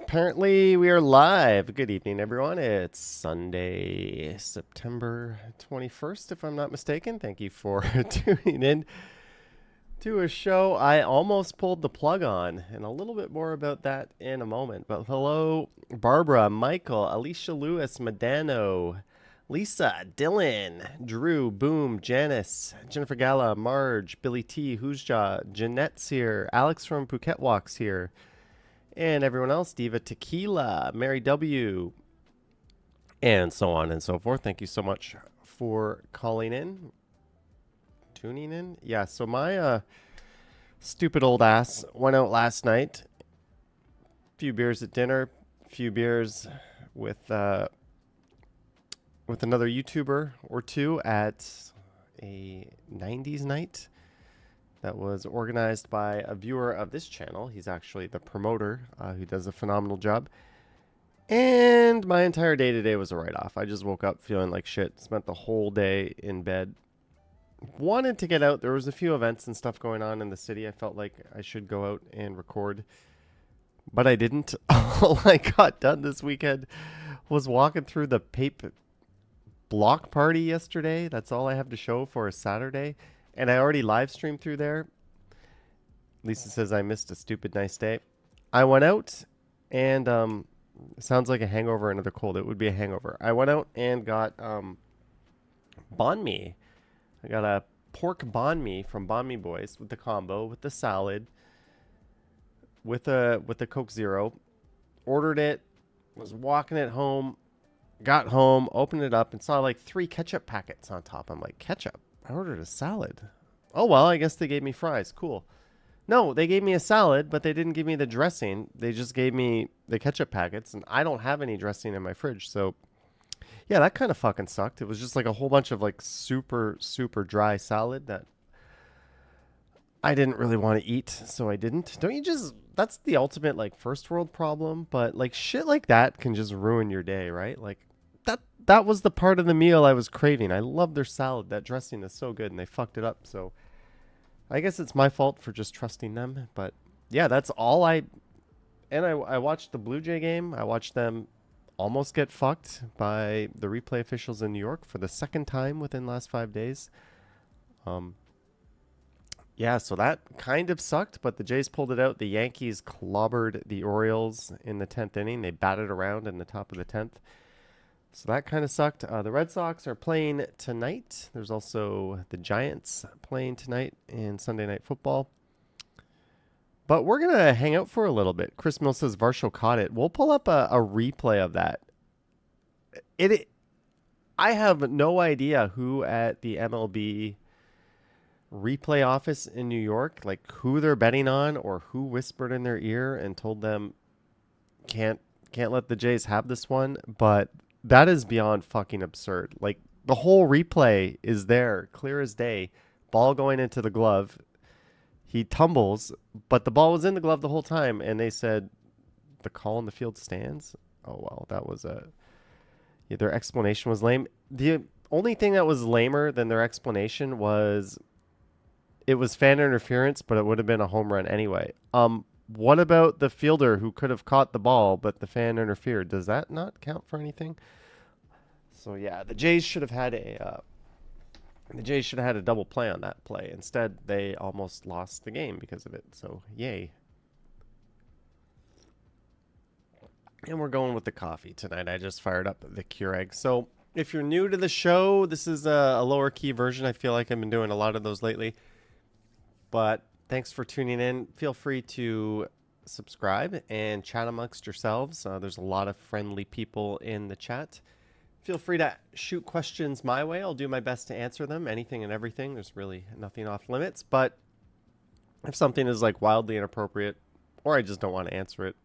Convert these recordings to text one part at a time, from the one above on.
Apparently, we are live. Good evening, everyone. It's Sunday, September 21st, if I'm not mistaken. Thank you for tuning in to a show I almost pulled the plug on, and a little bit more about that in a moment. But hello, Barbara, Michael, Alicia Lewis, Medano, Lisa, Dylan, Drew, Boom, Janice, Jennifer Gala, Marge, Billy T, Hoosja, Jeanette's here, Alex from Phuket Walks here. And everyone else, Diva Tequila, Mary W., and so on and so forth. Thank you so much for calling in, tuning in. Yeah, so my stupid old ass went out last night. Few beers at dinner, few beers with another YouTuber or two at a 90s night that was organized by a viewer of this channel. He's actually the promoter who does a phenomenal job. And my entire day today was a write-off. I just woke up feeling like shit. Spent the whole day in bed. Wanted to get out. There was a few events and stuff going on in the city. I felt like I should go out and record. But I didn't. All I got done this weekend was walking through the Pape block party yesterday. That's all I have to show for a Saturday. And I already live streamed through there. Lisa says I missed a stupid nice day. I went out and sounds like a hangover, another cold. It would be a hangover. I went out and got banh mi. I got a pork banh mi from Banh Mi Boys with the combo, with the salad, with the Coke Zero. Ordered it, was walking it home, got home, opened it up, and saw like 3 ketchup packets on top. I'm like, ketchup? I ordered a salad. Oh, well, I guess they gave me fries. Cool. No, they gave me a salad, but they didn't give me the dressing. They just gave me the ketchup packets, and I don't have any dressing in my fridge. So, yeah, that kind of fucking sucked. It was just like a whole bunch of like super, super dry salad that I didn't really want to eat, so I didn't. Don't you just... That's the ultimate like first world problem, but like shit like that can just ruin your day, right? Like that was the part of the meal I was craving. I love their salad. That dressing is so good, and they fucked it up. So I guess it's my fault for just trusting them. But yeah, that's all I... And I watched the Blue Jay game. I watched them almost get fucked by the replay officials in New York for the second time within the last 5 days. Yeah, so that kind of sucked, but the Jays pulled it out. The Yankees clobbered the Orioles in the 10th inning. They batted around in the top of the 10th. So that kind of sucked. The Red Sox are playing tonight. There's also the Giants playing tonight in Sunday Night Football. But we're going to hang out for a little bit. Chris Mill says Varsho caught it. We'll pull up a replay of that. I have no idea who at the MLB replay office in New York, like who they're betting on or who whispered in their ear and told them can't let the Jays have this one. But that is beyond fucking absurd. Like, the whole replay is there, clear as day. Ball going into the glove. He tumbles, but the ball was in the glove the whole time, and they said the call in the field stands. Oh, well, that was their explanation was lame. The only thing that was lamer than their explanation was it was fan interference, but it would have been a home run anyway. What about the fielder who could have caught the ball, but the fan interfered? Does that not count for anything? So yeah, the Jays should have had a double play on that play. Instead, they almost lost the game because of it. So yay. And we're going with the coffee tonight. I just fired up the Keurig. So if you're new to the show, this is a lower key version. I feel like I've been doing a lot of those lately. But thanks for tuning in. Feel free to subscribe and chat amongst yourselves. There's a lot of friendly people in the chat. Feel free to shoot questions my way. I'll do my best to answer them. Anything and everything. There's really nothing off limits. But if something is like wildly inappropriate or I just don't want to answer it,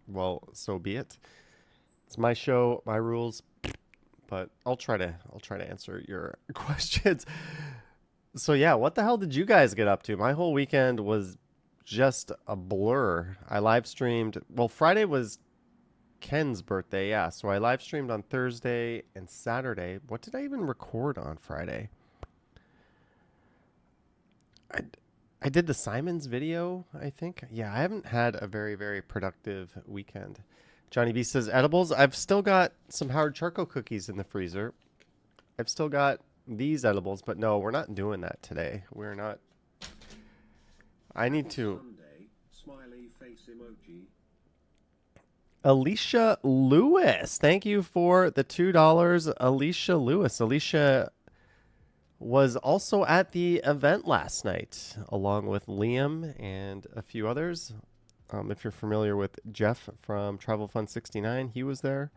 well, so be it. It's my show, my rules. But I'll try to answer your questions. So yeah, what the hell did you guys get up to? My whole weekend was just a blur. I live streamed. Well, Friday was Ken's birthday, yeah. So I live streamed on Thursday and Saturday. What did I even record on Friday? I did the Simons video, I think. Yeah, I haven't had a very, very productive weekend. Johnny B says, edibles. I've still got some Howard Charcoal cookies in the freezer. I've still got these edibles, but no, we're not doing that today. We're not. I need to. Sunday, smiley face emoji. Alicia Lewis. Thank you for the $2, Alicia Lewis. Alicia was also at the event last night, along with Liam and a few others. If you're familiar with Jeff from Travel Fun 69, he was there.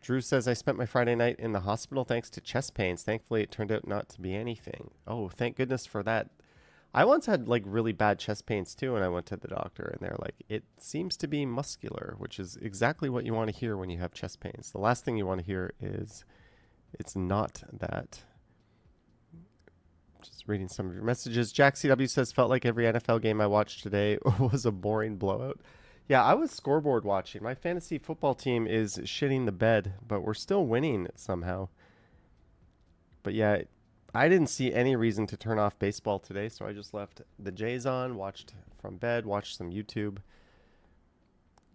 Drew says, I spent my Friday night in the hospital thanks to chest pains. Thankfully, it turned out not to be anything. Oh, thank goodness for that. I once had like really bad chest pains too, and I went to the doctor, and they're like, it seems to be muscular, which is exactly what you want to hear when you have chest pains. The last thing you want to hear is it's not that. Just reading some of your messages. Jack CW says, felt like every NFL game I watched today was a boring blowout. Yeah, I was scoreboard watching. My fantasy football team is shitting the bed, but we're still winning somehow. But yeah, I didn't see any reason to turn off baseball today, so I just left the Jays on, watched from bed, watched some YouTube.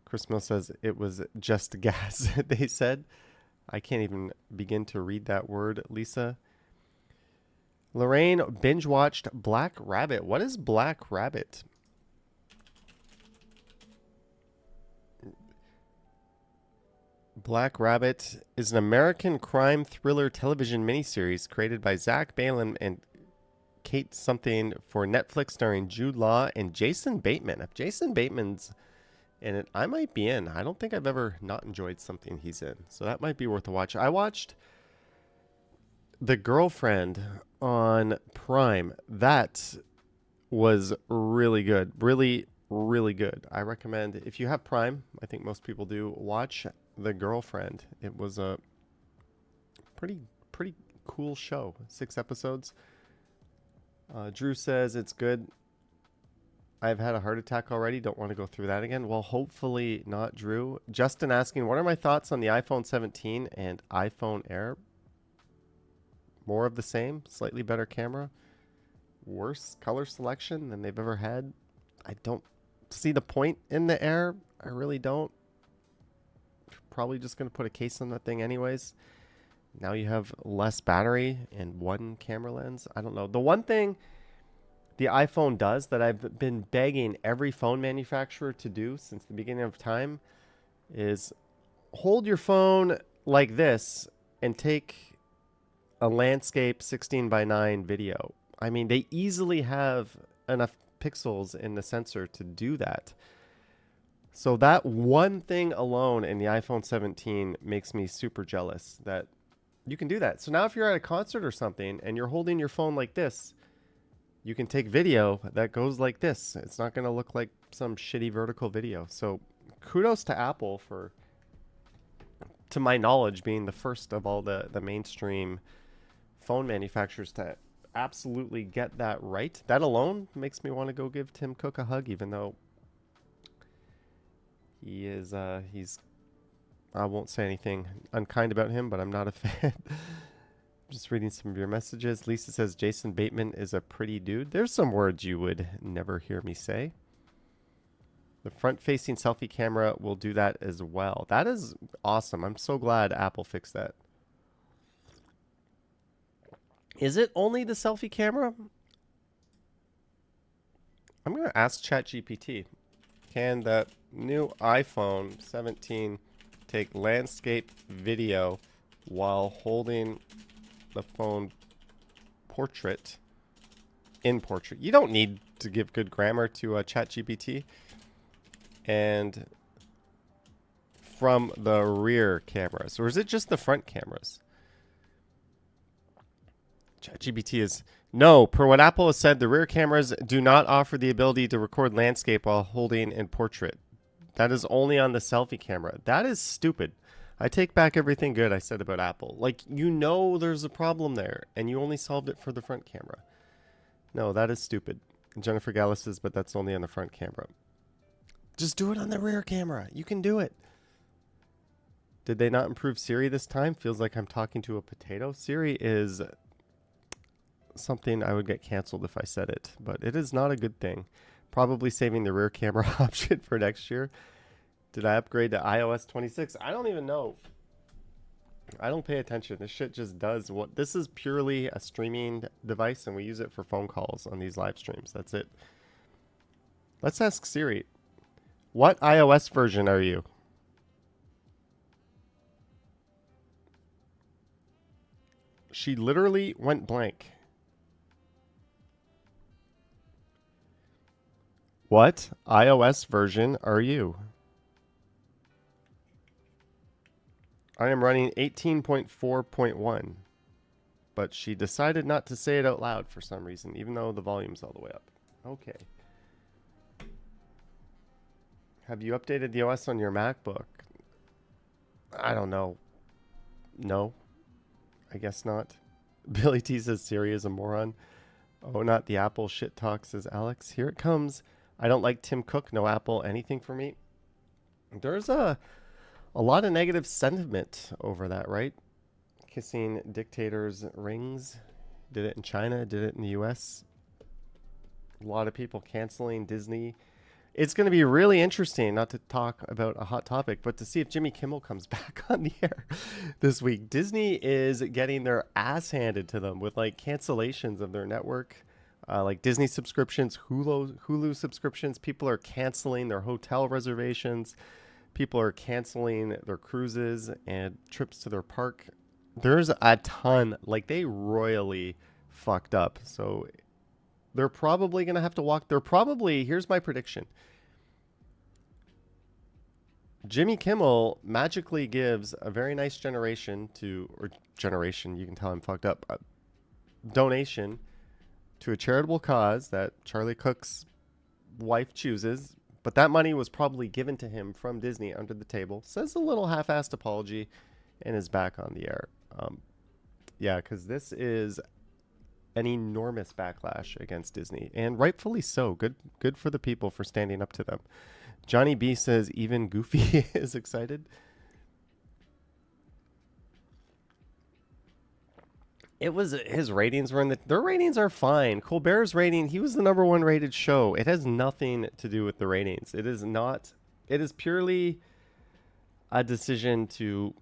Chris Mill says it was just gas, they said. I can't even begin to read that word, Lisa. Lorraine binge watched Black Rabbit. What is Black Rabbit? Black Rabbit is an American crime thriller television miniseries created by Zach Balan and Kate something for Netflix, starring Jude Law and Jason Bateman. If Jason Bateman's in it, I might be in. I don't think I've ever not enjoyed something he's in, so that might be worth a watch. I watched The Girlfriend on Prime. That was really good. Really, really good. I recommend, if you have Prime, I think most people do, watch The Girlfriend. It was a pretty cool show. 6 episodes. Drew says it's good. I've had a heart attack already. Don't want to go through that again. Well, hopefully not, Drew. Justin asking, what are my thoughts on the iPhone 17 and iPhone Air? More of the same, slightly better camera, worse color selection than they've ever had. I don't see the point in the Air. I really don't. Probably just going to put a case on that thing anyways. Now you have less battery and one camera lens. I don't know. The one thing the iPhone does that I've been begging every phone manufacturer to do since the beginning of time is hold your phone like this and take a landscape 16:9 video. I mean, they easily have enough pixels in the sensor to do that. So that one thing alone in the iPhone 17 makes me super jealous that you can do that. So now if you're at a concert or something and you're holding your phone like this, you can take video that goes like this. It's not going to look like some shitty vertical video. So kudos to Apple for, to my knowledge, being the first of all the mainstream phone manufacturers to absolutely get that right. That alone makes me want to go give Tim Cook a hug, even though he is, I won't say anything unkind about him, but I'm not a fan. Just reading some of your messages. Lisa says Jason Bateman is a pretty dude. There's some words you would never hear me say. The front-facing selfie camera will do that as well. That is awesome. I'm so glad Apple fixed that. Is it only the selfie camera? I'm going to ask ChatGPT. Can that new iPhone 17 take landscape video while holding the phone in portrait? You don't need to give good grammar to ChatGPT. And from the rear cameras, or is it just the front cameras? ChatGPT is no. Per what Apple has said, the rear cameras do not offer the ability to record landscape while holding in portrait. That is only on the selfie camera. That is stupid. I take back everything good I said about Apple. Like, you know there's a problem there, and you only solved it for the front camera. No, that is stupid. Jennifer Gallus says, but that's only on the front camera. Just do it on the rear camera. You can do it. Did they not improve Siri this time? Feels like I'm talking to a potato. Siri is something I would get canceled if I said it, but it is not a good thing. Probably saving the rear camera option for next year. Did I upgrade to iOS 26? I don't even know. I don't pay attention. This shit just does what. This is purely a streaming device, and we use it for phone calls on these live streams. That's it. Let's ask Siri. What iOS version are you? She literally went blank. What iOS version are you? I am running 18.4.1. But she decided not to say it out loud for some reason, even though the volume's all the way up. Okay. Have you updated the OS on your MacBook? I don't know. No. I guess not. Billy T says Siri is a moron. Oh, not the Apple shit talk, says Alex. Here it comes. I don't like Tim Cook. No Apple anything for me. There's a lot of negative sentiment over that, right? Kissing dictators' rings. Did it in China. Did it in the US. A lot of people canceling Disney. It's going to be really interesting, not to talk about a hot topic, but to see if Jimmy Kimmel comes back on the air this week. Disney is getting their ass handed to them with like cancellations of their network, like Disney subscriptions, Hulu subscriptions. People are canceling their hotel reservations. People are canceling their cruises and trips to their park. There's a ton, like they royally fucked up. So they're probably going to have to walk. Here's my prediction. Jimmy Kimmel magically gives a very nice you can tell I'm fucked up, donation to a charitable cause that Charlie Cook's wife chooses. But that money was probably given to him from Disney under the table. Says a little half-assed apology and is back on the air. Yeah, because this is an enormous backlash against Disney, and rightfully so. Good for the people for standing up to them. Johnny B says even Goofy is excited. It was his ratings were their ratings are fine. Colbert's rating, he was the #1 rated show. It has nothing to do with the ratings. It is purely a decision to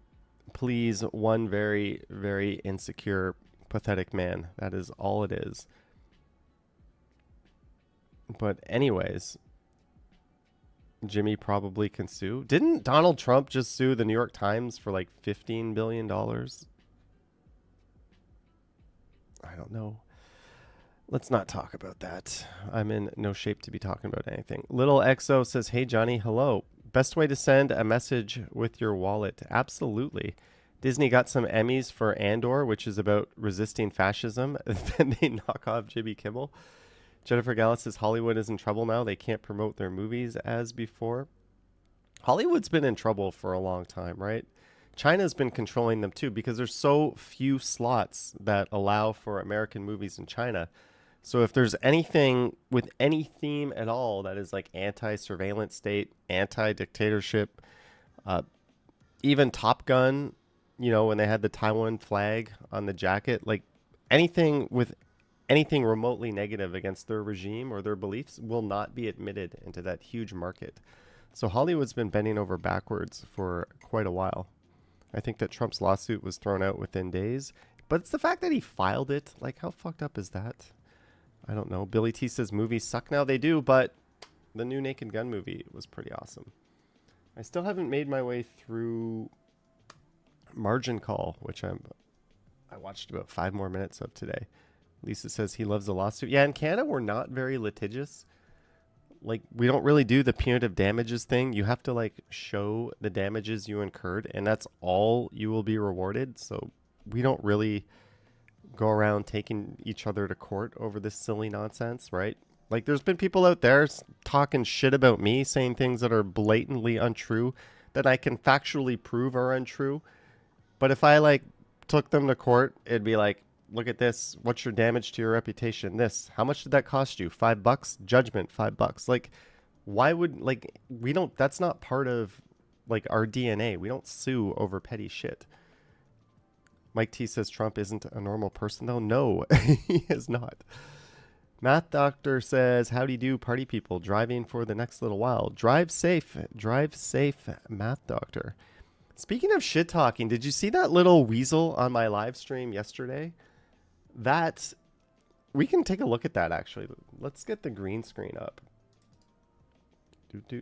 please one very, very insecure, pathetic man. That is all it is. But anyways, Jimmy probably can sue. Didn't Donald Trump just sue the New York Times for like $15 billion? I don't know. Let's not talk about that. I'm in no shape to be talking about anything. Little XO says, hey, Johnny, hello. Best way to send a message with your wallet. Absolutely. Disney got some Emmys for Andor, which is about resisting fascism. Then they knock off Jimmy Kimmel. Jennifer Gallus says Hollywood is in trouble now. They can't promote their movies as before. Hollywood's been in trouble for a long time, right? China's been controlling them too because there's so few slots that allow for American movies in China. So if there's anything with any theme at all that is like anti-surveillance state, anti-dictatorship, even Top Gun, you know, when they had the Taiwan flag on the jacket, like anything with anything remotely negative against their regime or their beliefs will not be admitted into that huge market. So Hollywood's been bending over backwards for quite a while. I think that Trump's lawsuit was thrown out within days, but it's the fact that he filed it. Like, how fucked up is that? I don't know. Billy T says movies suck now. They do, but the new Naked Gun movie was pretty awesome. I still haven't made my way through Margin Call, which I watched about 5 more minutes of today. Lisa says he loves the lawsuit. Yeah, in Canada, we're not very litigious. Like, we don't really do the punitive damages thing. You have to, like, show the damages you incurred, and that's all you will be rewarded. So we don't really go around taking each other to court over this silly nonsense, right? Like, there's been people out there talking shit about me, saying things that are blatantly untrue, that I can factually prove are untrue. But if I, like, took them to court, it'd be like, look at this. What's your damage to your reputation? This. How much did that cost you? $5? Judgment, $5. Like, why would, like, we don't, that's not part of, like, our DNA. We don't sue over petty shit. Mike T says Trump isn't a normal person, though. No, he is not. Math Doctor says, howdy do, party people, driving for the next little while. Drive safe, Math Doctor. Speaking of shit talking, did you see that little weasel on my live stream yesterday? We can take a look at that, actually. Let's get the green screen up.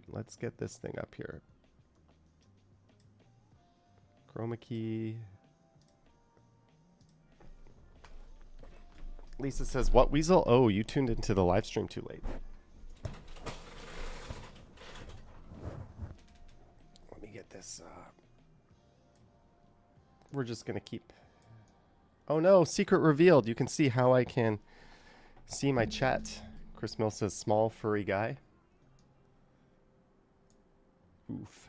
Let's get this thing up here. Chroma key. Lisa says, what weasel? Oh, you tuned into the live stream too late. Let me get this. We're just going to keep. Oh no, secret revealed. You can see how I can see my chat. Chris Mill says, small furry guy. Oof.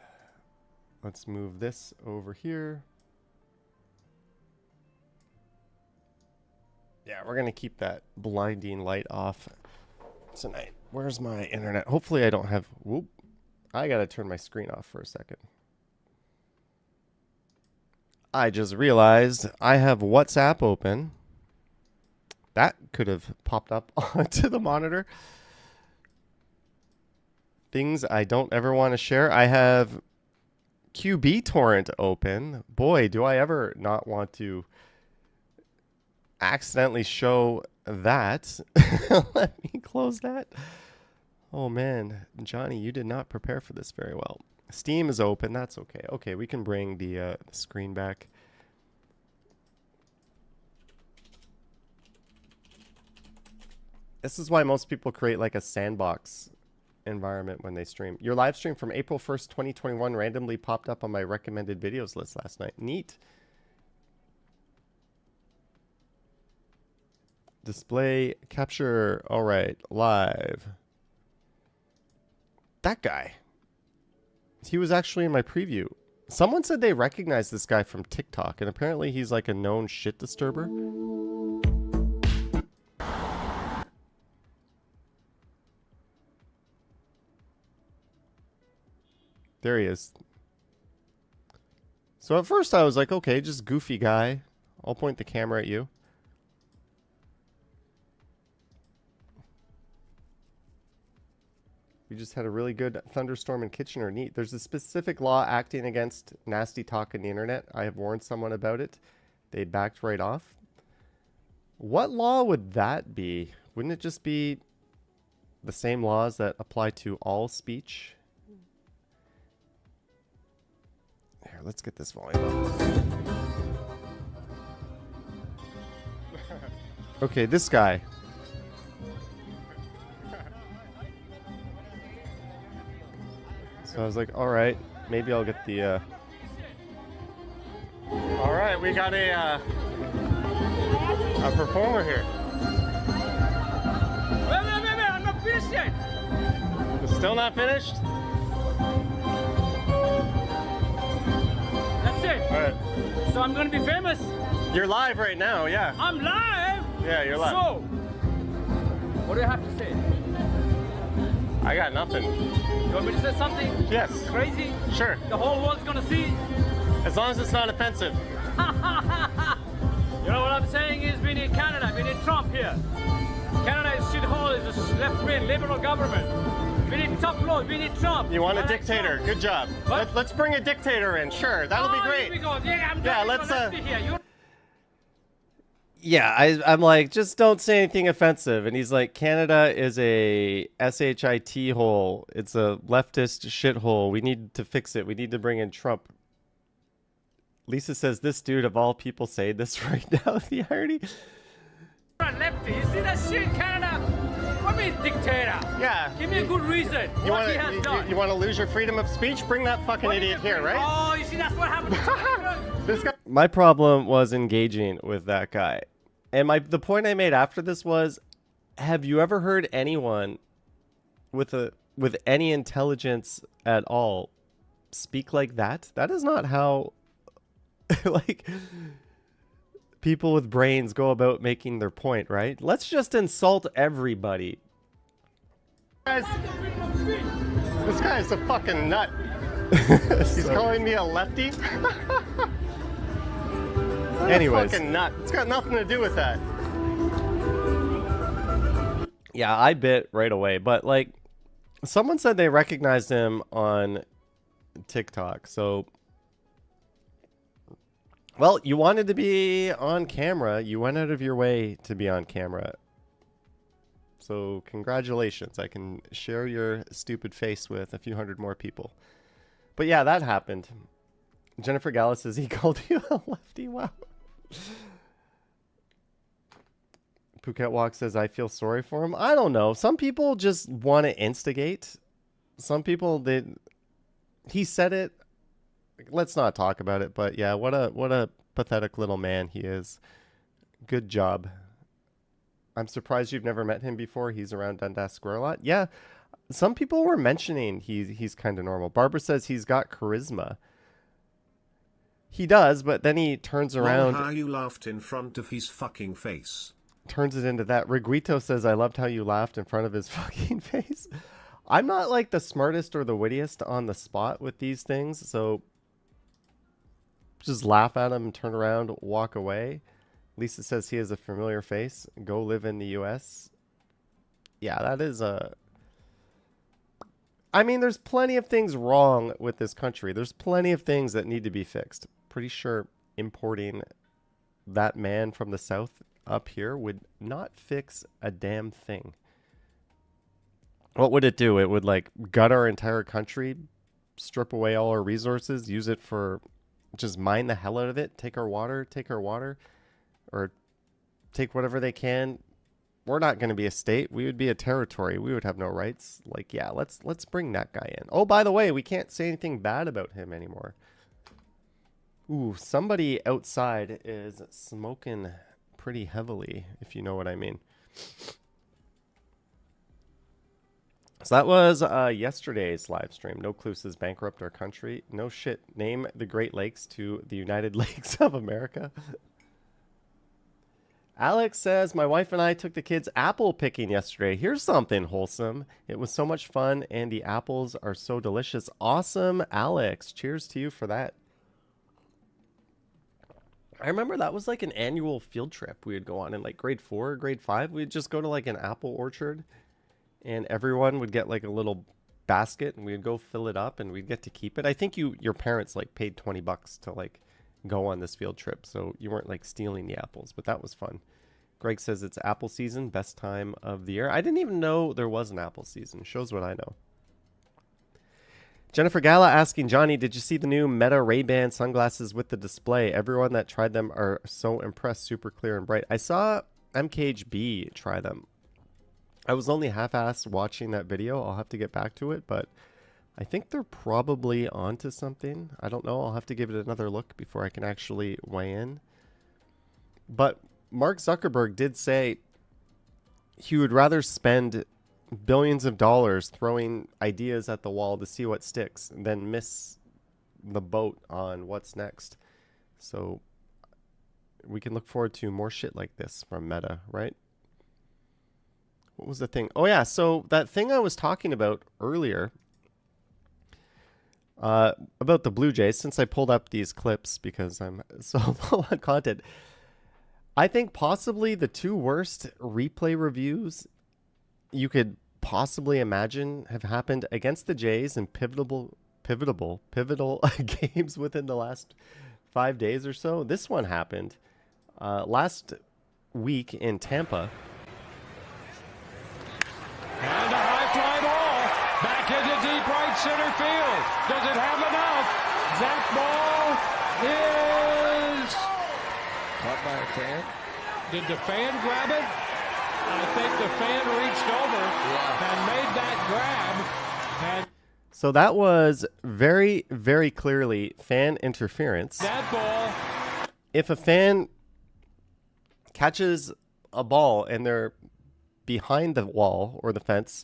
Let's move this over here. Yeah, we're going to keep that blinding light off tonight. Where's my internet? Hopefully I don't have... Whoop. I got to turn my screen off for a second. I just realized I have WhatsApp open. That could have popped up onto the monitor. Things I don't ever want to share. I have QB torrent open. Boy, do I ever not want to accidentally show that. Let me close that. Oh man, Johnny, you did not prepare for this very well. Steam is open. That's okay. Okay, we can bring the screen back. This is why most people create like a sandbox environment when they stream. Your live stream from April 1st, 2021 randomly popped up on my recommended videos list last night. Neat. Display capture. All right, live. That guy. He was actually in my preview. Someone said they recognized this guy from TikTok, and apparently he's like a known shit disturber. There he is. So at first I was like, okay, just goofy guy. I'll point the camera at you. We just had a really good thunderstorm in Kitchener. Neat. There's a specific law acting against nasty talk on the internet. I have warned someone about it. They backed right off. What law would that be? Wouldn't it just be the same laws that apply to all speech? Here, let's get this volume up. Okay, this guy. So I was like, all right, maybe I'll get the... All right, we got a performer here. Wait, I'm not finished yet. It's still not finished? That's it. All right. So I'm going to be famous. You're live right now, yeah. I'm live? Yeah, you're live. So, what do you have to say? I got nothing. You want me to say something? Yes. Crazy? Sure. The whole world's going to see? As long as it's not offensive. You know what I'm saying is we need Canada, we need Trump here. Canada is shithole, is a left-wing liberal government. We need tough laws, we need Trump. You want a dictator? Good job. Let's bring a dictator in. Sure, that'll be great. Here we go. Yeah, let's here. Yeah, I'm like, just don't say anything offensive. And he's like, Canada is a SHIT hole. It's a leftist shithole. We need to fix it. We need to bring in Trump. Lisa says, this dude of all people say this right now. The irony. Lefty. You see that shit in Canada? What do you mean dictator? Yeah. Give me a good reason. You what he has done. You want to lose your freedom of speech? Bring that fucking idiot here, right? Oh, you see, that's what happened. This guy. My problem was engaging with that guy. And the point I made after this was, have you ever heard anyone with any intelligence at all speak like that? That is not how like people with brains go about making their point, right? Let's just insult everybody. Guys, this guy is a fucking nut. He's calling me a lefty. Anyways. Fucking nut. It's got nothing to do with that. Yeah, I bit right away. But, like, someone said they recognized him on TikTok. So, well, you wanted to be on camera. You went out of your way to be on camera. So, congratulations. I can share your stupid face with a few hundred more people. But, yeah, that happened. Jennifer Gala says he called you a lefty. Wow. Phuket Walk says, I feel sorry for him. I don't know. Some people just want to instigate. Some people, he said it. Let's not talk about it. But yeah, what a pathetic little man he is. Good job. I'm surprised you've never met him before. He's around Dundas Square a lot. Yeah, some people were mentioning he's kind of normal. Barbara says he's got charisma. He does, but then he turns around. How you laughed in front of his fucking face. Turns it into that. Riguito says, I loved how you laughed in front of his fucking face. I'm not like the smartest or the wittiest on the spot with these things, so just laugh at him and turn around, walk away. Lisa says he has a familiar face. Go live in the U.S. Yeah, that is a... I mean, there's plenty of things wrong with this country. There's plenty of things that need to be fixed. Pretty sure importing that man from the South up here would not fix a damn thing. What would it do? It would like gut our entire country, strip away all our resources, use it for just mine the hell out of it, take our water, or take whatever they can. We're not going to be a state. We would be a territory. We would have no rights. Like, yeah, let's bring that guy in. Oh, by the way, we can't say anything bad about him anymore. Ooh, somebody outside is smoking pretty heavily, if you know what I mean. So that was yesterday's live stream. No Clue says bankrupt our country. No shit. Name the Great Lakes to the United Lakes of America. Alex says, my wife and I took the kids apple picking yesterday. Here's something wholesome. It was so much fun, and the apples are so delicious. Awesome, Alex. Cheers to you for that. I remember that was like an annual field trip we would go on in like grade 4 or grade 5. We'd just go to like an apple orchard, and everyone would get like a little basket, and we'd go fill it up, and we'd get to keep it. I think your parents like paid $20 to like go on this field trip, so you weren't like stealing the apples, but that was fun. Greg says it's apple season, best time of the year. I didn't even know there was an apple season. Shows what I know. Jennifer Gala asking, Johnny, did you see the new Meta Ray-Ban sunglasses with the display? Everyone that tried them are so impressed, super clear and bright. I saw MKHB try them. I was only half-assed watching that video. I'll have to get back to it, but I think they're probably onto something. I don't know. I'll have to give it another look before I can actually weigh in. But Mark Zuckerberg did say he would rather spend billions of dollars throwing ideas at the wall to see what sticks than miss the boat on what's next. So we can look forward to more shit like this from Meta, right? What was the thing? Oh, yeah. So that thing I was talking about earlier about the Blue Jays, since I pulled up these clips because I'm so low on content, I think possibly the two worst replay reviews you could possibly imagine have happened against the Jays in pivotal games within the last 5 days or so. This one happened last week in Tampa. And a high fly ball back into deep right center field. Does it have enough? That ball is caught by a fan. Did the fan grab it? I think the fan reached over and made that grab. And so that was very, very clearly fan interference. that ball, If a fan catches a ball and they're behind the wall or the fence,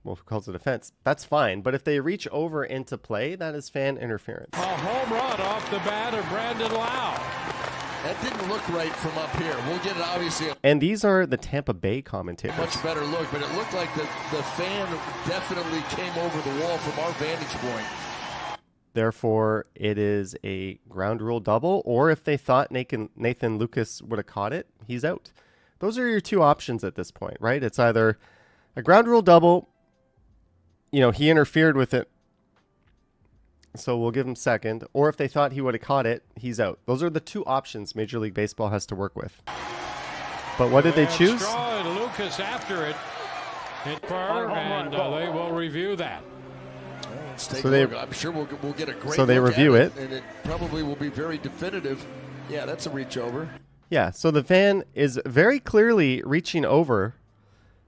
well, who calls it a fence, that's fine. But if they reach over into play, that is fan interference. a home run off the bat of Brandon Lau. That didn't look right from up here. We'll get it obviously a And these are the Tampa Bay commentators. much better look, but it looked like the fan definitely came over the wall from our vantage point. Therefore, it is a ground rule double. Or if they thought Nathan Lucas would have caught it, he's out. Those are your two options at this point, right? It's either a ground rule double, he interfered with it, so we'll give him second. Or if they thought he would have caught it, he's out. Those are the two options Major League Baseball has to work with. But what did they choose? Straw and Lucas after it. Hit far, and they will review that. I'm sure we'll get a great So they review it. And it probably will be very definitive. Yeah, that's a reach over. Yeah, so the fan is very clearly reaching over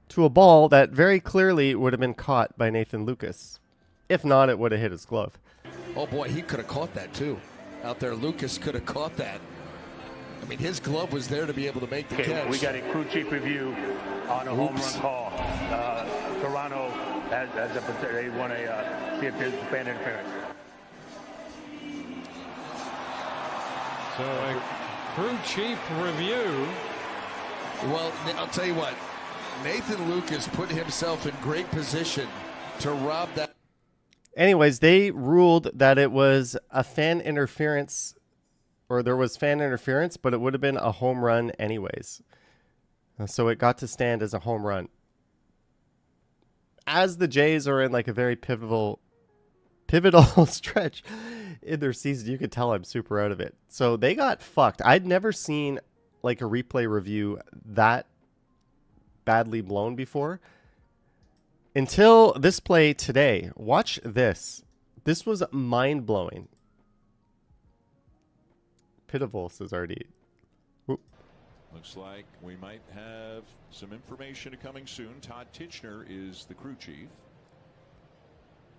to a ball that very clearly would have been caught by Nathan Lucas. If not, it would have hit his glove. Oh, boy, he could have caught that, too. Out there, Lucas could have caught that. I mean, his glove was there to be able to make the catch. We got a crew chief review on a home run call. Toronto they want to see if there's fan interference. So a crew chief review. Well, I'll tell you what. Nathan Lucas put himself in great position to rob that. Anyways, they ruled that it was a fan interference, or there was fan interference, but it would have been a home run anyways. So it got to stand as a home run. As the Jays are in like a very pivotal stretch in their season, you could tell I'm super out of it. So they got fucked. I'd never seen like a replay review that badly blown before until this play today. Watch this. This was mind-blowing. Pitiful, says RD. Whoop. Looks like we might have some information coming soon. Todd Tichenor is the crew chief.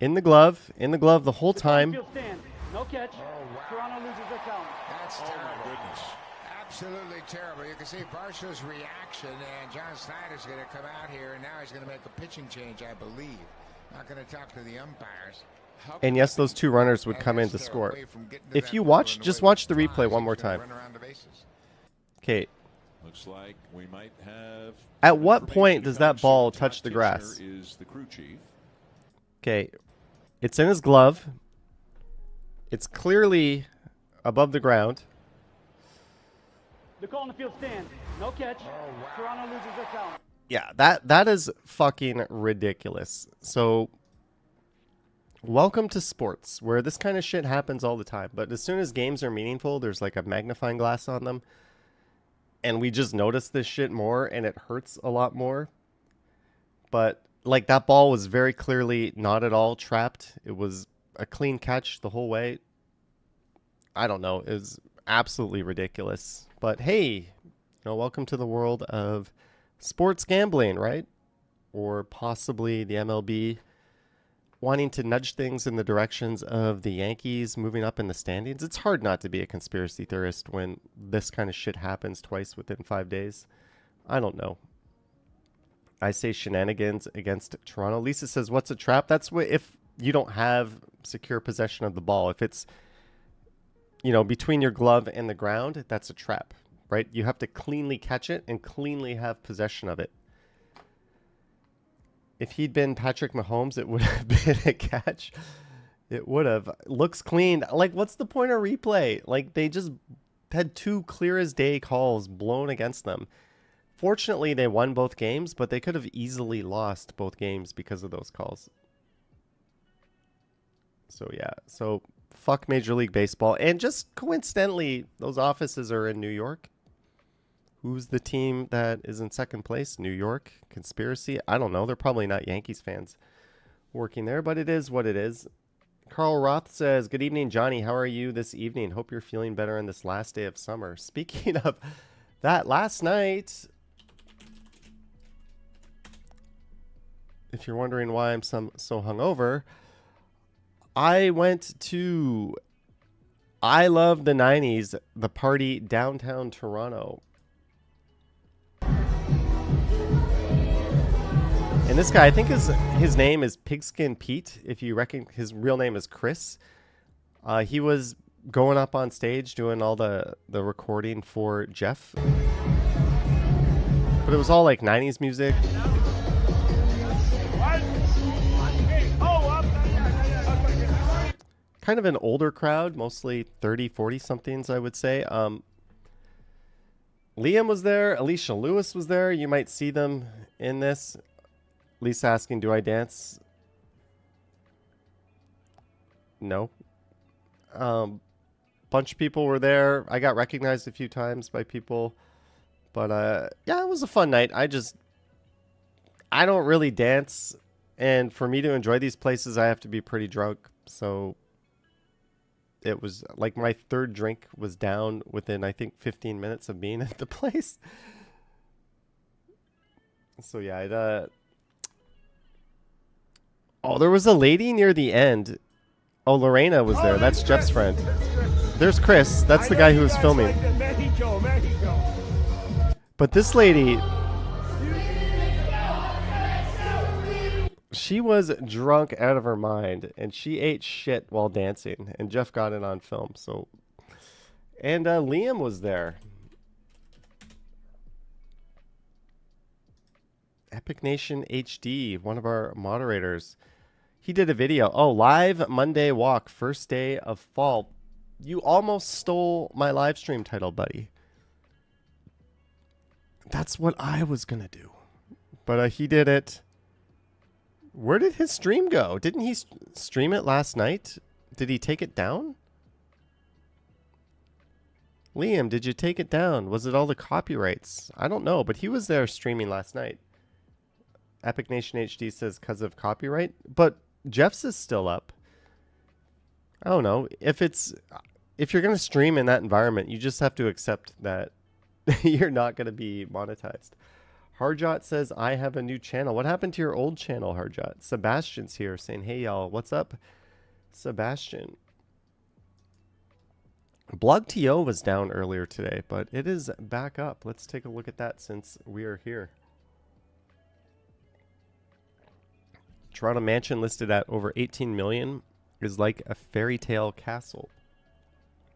In the glove the whole time. No catch. Toronto loses their count. That's terrible. Oh, my goodness. Absolutely terrible. You can see Barsha's reaction, and John Snyder's going to come out here, and now he's going to make a pitching change, I believe. Not going to talk to the umpires. And yes, those two runners would come in to score. If you watch, just watch the replay one more time. Okay. Looks like we might have. At what point does that ball touch the grass? Is the crew chief. Okay. It's in his glove. It's clearly above the ground. The call on the field stands. No catch. Toronto loses their count. Yeah, that is fucking ridiculous. So, welcome to sports, where this kind of shit happens all the time. But as soon as games are meaningful, there's like a magnifying glass on them. And we just notice this shit more, and it hurts a lot more. But, like, that ball was very clearly not at all trapped. It was a clean catch the whole way. I don't know. It was absolutely ridiculous. But hey, welcome to the world of sports gambling, right? Or possibly the MLB wanting to nudge things in the directions of the Yankees moving up in the standings. It's hard not to be a conspiracy theorist when this kind of shit happens twice within 5 days. I don't know. I say shenanigans against Toronto. Lisa says, what's a trap? That's what, if you don't have secure possession of the ball. If it's, between your glove and the ground, that's a trap, right? You have to cleanly catch it and cleanly have possession of it. If he'd been Patrick Mahomes, it would have been a catch. It would have. Looks clean. Like, what's the point of replay? Like, they just had two clear as day calls blown against them. Fortunately, they won both games, but they could have easily lost both games because of those calls. So, yeah. So, fuck Major League Baseball. And just coincidentally, those offices are in New York. Who's the team that is in second place? New York? Conspiracy? I don't know. They're probably not Yankees fans working there, but it is what it is. Carl Roth says, good evening, Johnny. How are you this evening? Hope you're feeling better on this last day of summer. Speaking of that, last night, if you're wondering why I'm so hungover, I went to I Love the 90s, the party downtown Toronto. And this guy, I think his name is Pigskin Pete. If you reckon, his real name is Chris. He was going up on stage doing all the recording for Jeff. But it was all like 90s music. kind of an older crowd, mostly 30, 40 somethings, I would say. Liam was there. Alicia Lewis was there. You might see them in this. Lisa asking, do I dance? No. Bunch of people were there. I got recognized a few times by people. But yeah, it was a fun night. I don't really dance. And for me to enjoy these places, I have to be pretty drunk. So it was like my third drink was down within, I think, 15 minutes of being at the place. So yeah, oh, there was a lady near the end. Oh, Lorena was there. That's Jeff's friend. There's Chris. That's the guy who was filming. But this lady, she was drunk out of her mind, and she ate shit while dancing, and Jeff got it on film. So, and Liam was there. Epic Nation HD, one of our moderators, he did a video. Oh, live Monday walk, first day of fall. You almost stole my live stream title, buddy. That's what I was gonna do, but he did it. Where did his stream go? Didn't he stream it last night? Did he take it down? Liam, did you take it down? Was it all the copyrights? I don't know, but he was there streaming last night. Epic Nation HD says because of copyright, but Jeff's is still up. I don't know. If you're going to stream in that environment, you just have to accept that you're not going to be monetized. Harjot says, I have a new channel. What happened to your old channel, Harjot? Sebastian's here saying, hey, y'all, what's up? Sebastian. BlogTO was down earlier today, but it is back up. Let's take a look at that since we are here. Toronto mansion listed at over 18 million is like a fairy tale castle.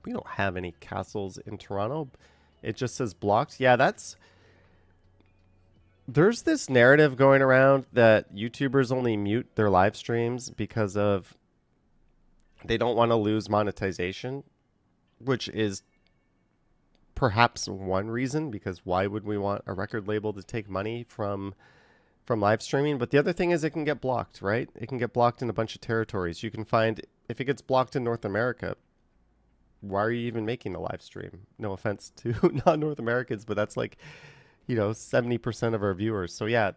We don't have any castles in Toronto. It just says blocked. Yeah, there's this narrative going around that YouTubers only mute their live streams because of they don't want to lose monetization, which is perhaps one reason, because why would we want a record label to take money from live streaming? But the other thing is it can get blocked, right? It can get blocked in a bunch of territories. You can find, if it gets blocked in North America, why are you even making a live stream? No offense to non-North Americans, but that's like, 70% of our viewers. So yeah,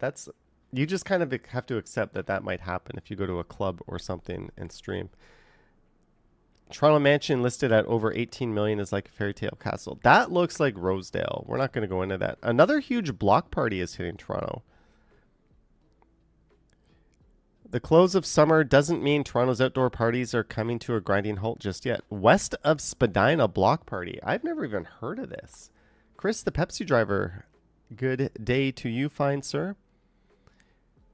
you just kind of have to accept that might happen if you go to a club or something and stream. Toronto mansion listed at over 18 million is like a fairy tale castle. That looks like Rosedale. We're not going to go into that. Another huge block party is hitting Toronto. The close of summer doesn't mean Toronto's outdoor parties are coming to a grinding halt just yet. West of Spadina block party. I've never even heard of this. Chris, the Pepsi driver, good day to you, fine sir.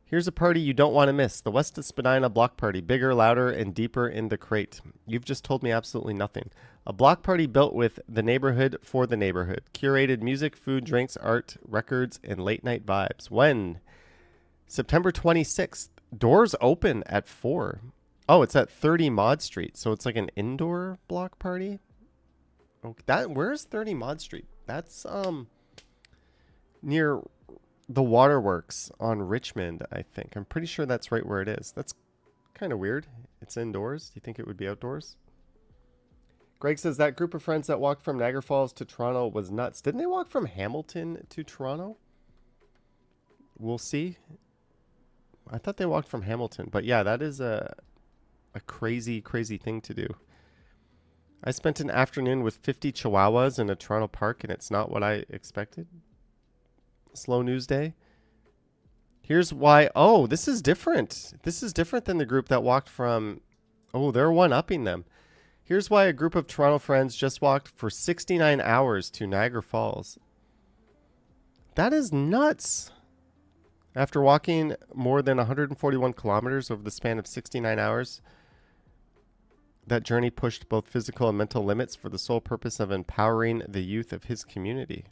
Here's a party you don't want to miss. The West of Spadina block party. Bigger, louder, and deeper in the crate. You've just told me absolutely nothing. A block party built with the neighborhood for the neighborhood. Curated music, food, drinks, art, records, and late night vibes. When? September 26th. Doors open at 4. Oh, it's at 30 Maud Street. So it's like an indoor block party. Okay, where's 30 Maud Street? That's near the Waterworks on Richmond, I think. I'm pretty sure that's right where it is. That's kind of weird. It's indoors. Do you think it would be outdoors? Greg says that group of friends that walked from Niagara Falls to Toronto was nuts. Didn't they walk from Hamilton to Toronto? We'll see. I thought they walked from Hamilton, but yeah, that is a crazy, crazy thing to do. I spent an afternoon with 50 chihuahuas in a Toronto park, and it's not what I expected. Slow news day. Here's why. Oh, this is different. This is different than the group that walked from... Oh, they're one-upping them. Here's why a group of Toronto friends just walked for 69 hours to Niagara Falls. That is nuts. After walking more than 141 kilometers over the span of 69 hours, that journey pushed both physical and mental limits for the sole purpose of empowering the youth of his community.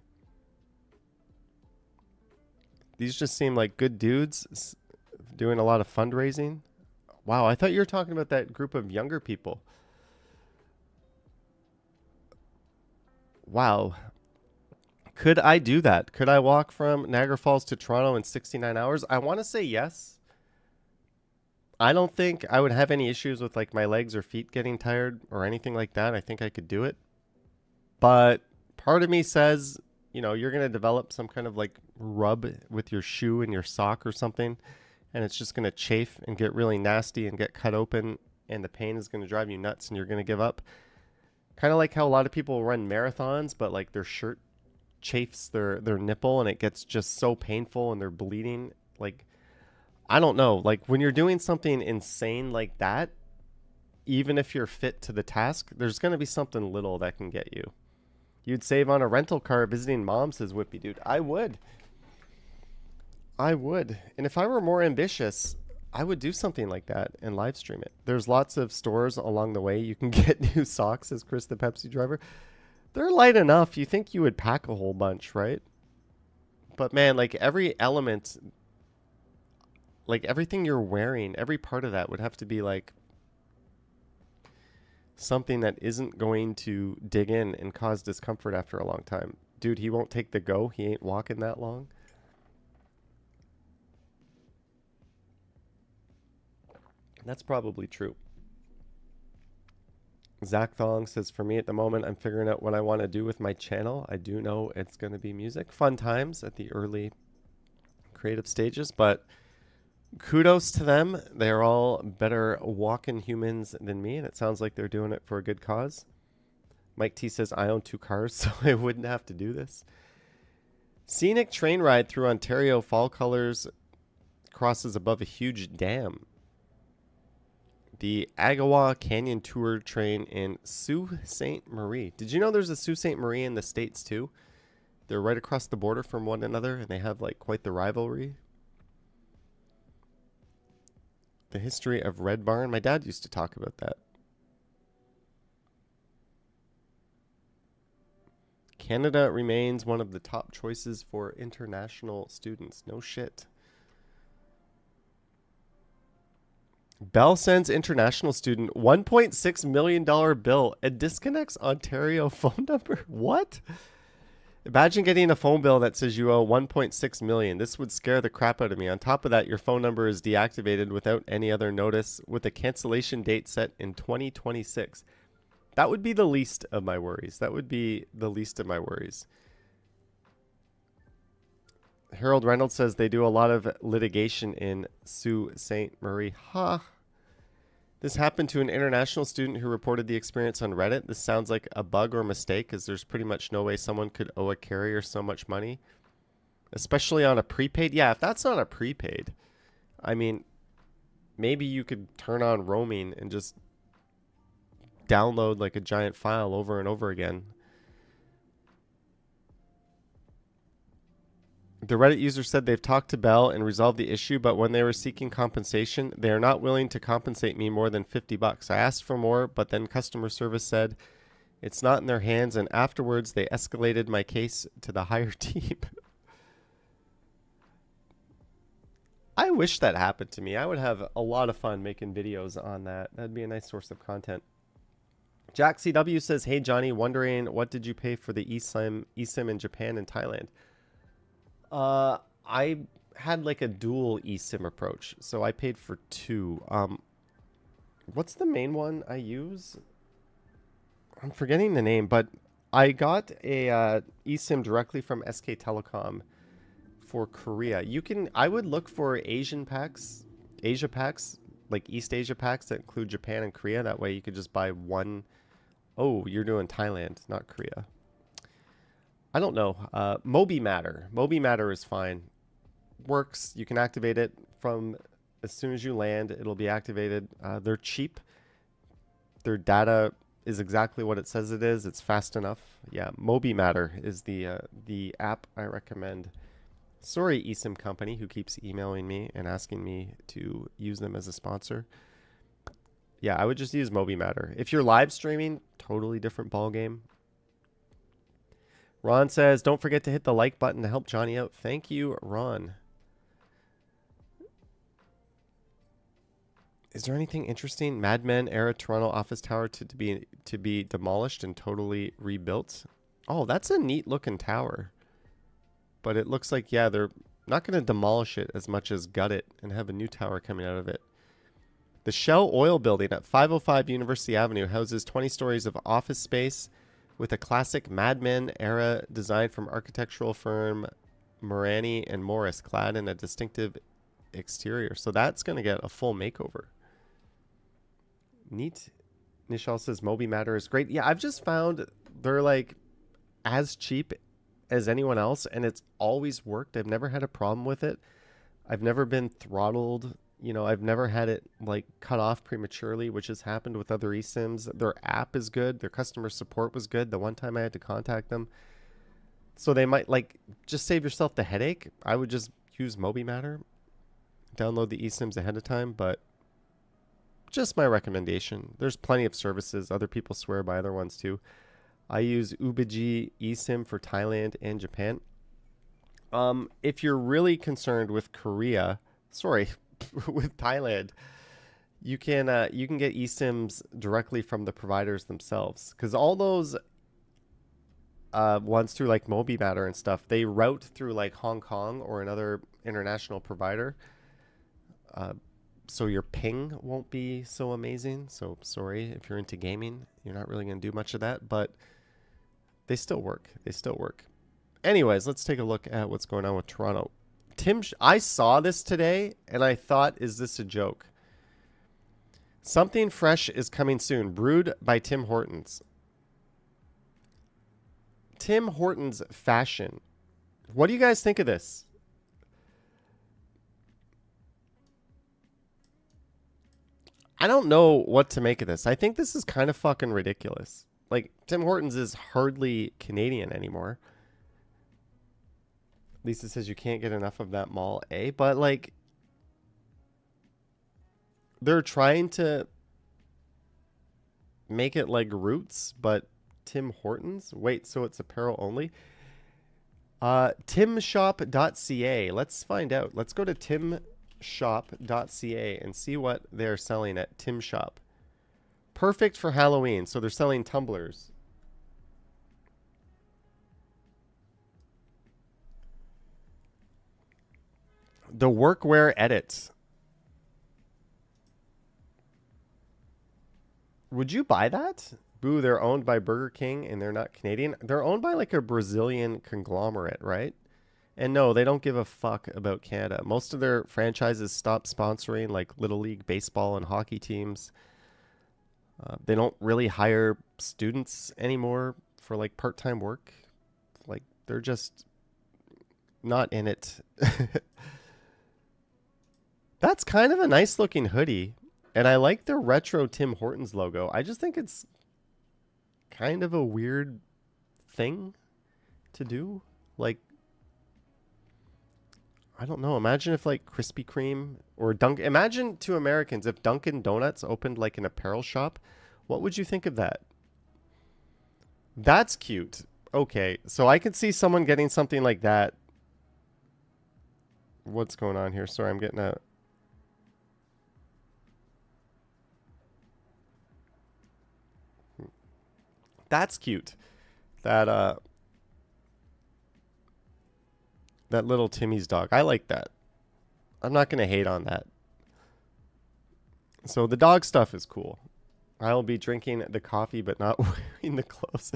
These just seem like good dudes doing a lot of fundraising. Wow, I thought you were talking about that group of younger people. wow. Could I do that? Could I walk from Niagara Falls to Toronto in 69 hours? I want to say yes. I don't think I would have any issues with like my legs or feet getting tired or anything like that. I think I could do it. But part of me says, you know, you're going to develop some kind of like rub with your shoe and your sock or something, and it's just going to chafe and get really nasty and get cut open, and the pain is going to drive you nuts and you're going to give up. Kind of like how a lot of people run marathons, but like their shirt chafes their nipple and it gets just so painful and they're bleeding. Like, I don't know. Like when you're doing something insane like that, even if you're fit to the task, there's going to be something little that can get you. You'd save on a rental car visiting mom, says Whippy Dude. I would. And if I were more ambitious, I would do something like that and live stream it. There's lots of stores along the way you can get new socks, says Chris the Pepsi driver. They're light enough. You think you would pack a whole bunch, right? But man, like every element, like everything you're wearing, every part of that would have to be like something that isn't going to dig in and cause discomfort after a long time. Dude, he won't take the go. He ain't walking that long. That's probably true. Zach Thong says, for me at the moment, I'm figuring out what I want to do with my channel. I do know it's going to be music. Fun times at the early creative stages, but kudos to them. They're all better walking humans than me, and it sounds like they're doing it for a good cause. Mike T says, I own 2 cars, so I wouldn't have to do this. Scenic train ride through Ontario, fall colors, crosses above a huge dam. The Agawa Canyon Tour train in Sault Ste. Marie. Did you know there's a Sault Ste. Marie in the States too? They're right across the border from one another, and they have like quite the rivalry. The history of Red Barn. My dad used to talk about that. Canada remains one of the top choices for international students. No shit. Bell sends international student $1.6 million bill and disconnects Ontario phone number. What? Imagine getting a phone bill that says you owe $1.6 million. This would scare the crap out of me. On top of that, your phone number is deactivated without any other notice with a cancellation date set in 2026. That would be the least of my worries. That would be the least of my worries. Harold Reynolds says they do a lot of litigation in Sault Ste. Marie. This happened to an international student who reported the experience on Reddit. This sounds like a bug or mistake, as there's pretty much no way someone could owe a carrier so much money, especially on a prepaid. Yeah, if that's not a prepaid, I mean, maybe you could turn on roaming and just download like a giant file over and over again. The Reddit user said they've talked to Bell and resolved the issue, but when they were seeking compensation, they are not willing to compensate me more than $50. I asked for more, but then customer service said it's not in their hands, and afterwards they escalated my case to the higher team. I wish that happened to me. I would have a lot of fun making videos on that. That'd be a nice source of content. Jack CW says, hey Johnny, wondering what did you pay for the eSIM in Japan and Thailand? I had like a dual eSIM approach, so I paid for 2. What's the main one I use? I'm forgetting the name, but I got a eSIM directly from SK Telecom for Korea. I would look for Asia packs, like East Asia packs that include Japan and Korea. That way you could just buy one. Oh, you're doing Thailand, not Korea. I don't know. Mobi Matter is fine. Works. You can activate it from as soon as you land. It'll be activated. They're cheap. Their data is exactly what it says it is. It's fast enough. Yeah, Mobi Matter is the app I recommend. Sorry, eSIM company who keeps emailing me and asking me to use them as a sponsor. Yeah, I would just use Mobi Matter. If you're live streaming, totally different ball game. Ron says, don't forget to hit the like button to help Johnny out. Thank you, Ron. Is there anything interesting? Mad Men era Toronto office tower to be demolished and totally rebuilt. Oh, that's a neat looking tower. But it looks like, yeah, they're not going to demolish it as much as gut it and have a new tower coming out of it. The Shell Oil Building at 505 University Avenue houses 20 stories of office space with a classic Mad Men era design from architectural firm Morani and Morris, clad in a distinctive exterior. So that's going to get a full makeover. Neat. Nishal says Moby Matter is great. Yeah, I've just found they're like as cheap as anyone else, and it's always worked. I've never had a problem with it. I've never been throttled. You know, I've never had it like cut off prematurely, which has happened with other eSIMs. Their app is good. Their customer support was good. The one time I had to contact them. So they might like just save yourself the headache. I would just use Moby Matter. Download the eSIMs ahead of time, but just my recommendation. There's plenty of services. Other people swear by other ones too. I use Ubiji eSIM for Thailand and Japan. If you're really concerned with with Thailand, you can get eSIMs directly from the providers themselves, because all those ones through like Moby Matter and stuff, they route through like Hong Kong or another international provider. So your ping won't be so amazing. So sorry if you're into gaming, you're not really going to do much of that, but they still work. They still work. Anyways, let's take a look at what's going on with Toronto. I saw this today and I thought, is this a joke? Something fresh is coming soon. Brewed by Tim Hortons. Tim Hortons fashion. What do you guys think of this? I don't know what to make of this. I think this is kind of fucking ridiculous. Like, Tim Hortons is hardly Canadian anymore. Lisa says you can't get enough of that mall, eh? But, like, they're trying to make it like Roots, but Tim Hortons? Wait, so it's apparel only? Timshop.ca. Let's find out. Let's go to timshop.ca and see what they're selling at Tim Shop. Perfect for Halloween. So they're selling tumblers. The workwear edits. Would you buy that? Boo, they're owned by Burger King and they're not Canadian. They're owned by like a Brazilian conglomerate, right? And no, they don't give a fuck about Canada. Most of their franchises stopped sponsoring like Little League baseball and hockey teams. They don't really hire students anymore for like part-time work. Like they're just not in it. That's kind of a nice looking hoodie. And I like the retro Tim Hortons logo. I just think it's kind of a weird thing to do. Like, I don't know. Imagine if like Krispy Kreme or Dunkin'. Imagine to Americans if Dunkin' Donuts opened like an apparel shop. What would you think of that? That's cute. Okay, so I could see someone getting something like that. What's going on here? Sorry, I'm getting a... That's cute. That little Timmy's dog. I like that. I'm not going to hate on that. So the dog stuff is cool. I'll be drinking the coffee but not wearing the clothes.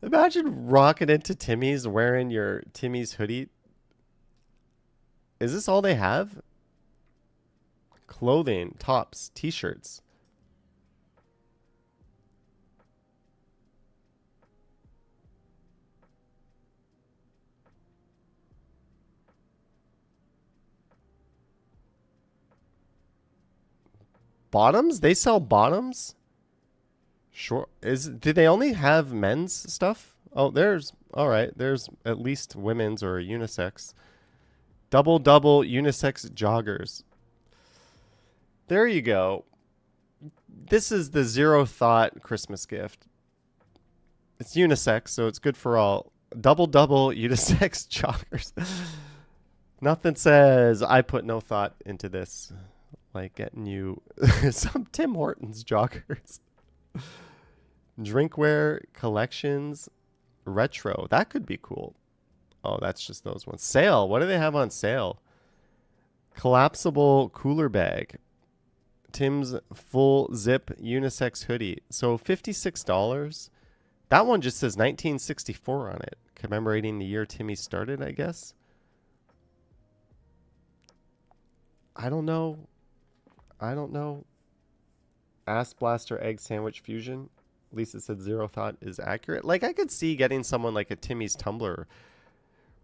Imagine rocking into Timmy's wearing your Timmy's hoodie. Is this all they have? Clothing, tops, t-shirts. Bottoms? They sell bottoms? Sure. Do they only have men's stuff? Oh, there's... All right. There's at least women's or unisex. Double unisex joggers. There you go. This is the zero thought Christmas gift. It's unisex, so it's good for all. Double unisex joggers. Nothing says I put no thought into this. Like getting you some Tim Hortons joggers. Drinkware collections. retro. That could be cool. Oh, that's just those ones. Sale. What do they have on sale? Collapsible cooler bag. Tim's full zip unisex hoodie. So $56. That one just says 1964 on it, commemorating the year Timmy started, I guess. I don't know. Ass Blaster egg sandwich fusion. Lisa said zero thought is accurate. Like, I could see getting someone like a Timmy's Tumbler.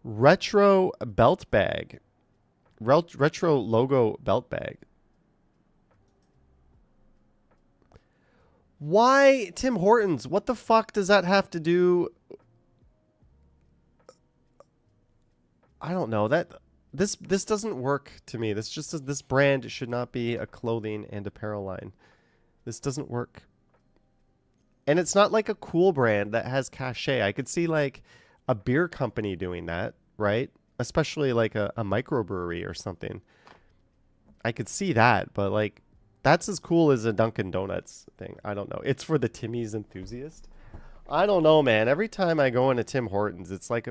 Retro belt bag. Retro logo belt bag. Why Tim Hortons? What the fuck does that have to do? I don't know. This doesn't work to me. This brand should not be a clothing and apparel line. This doesn't work. And it's not like a cool brand that has cachet. I could see like a beer company doing that, right? Especially like a microbrewery or something. I could see that, but like that's as cool as a Dunkin' Donuts thing. I don't know. It's for the Timmy's enthusiast. I don't know, man. Every time I go into Tim Hortons, it's like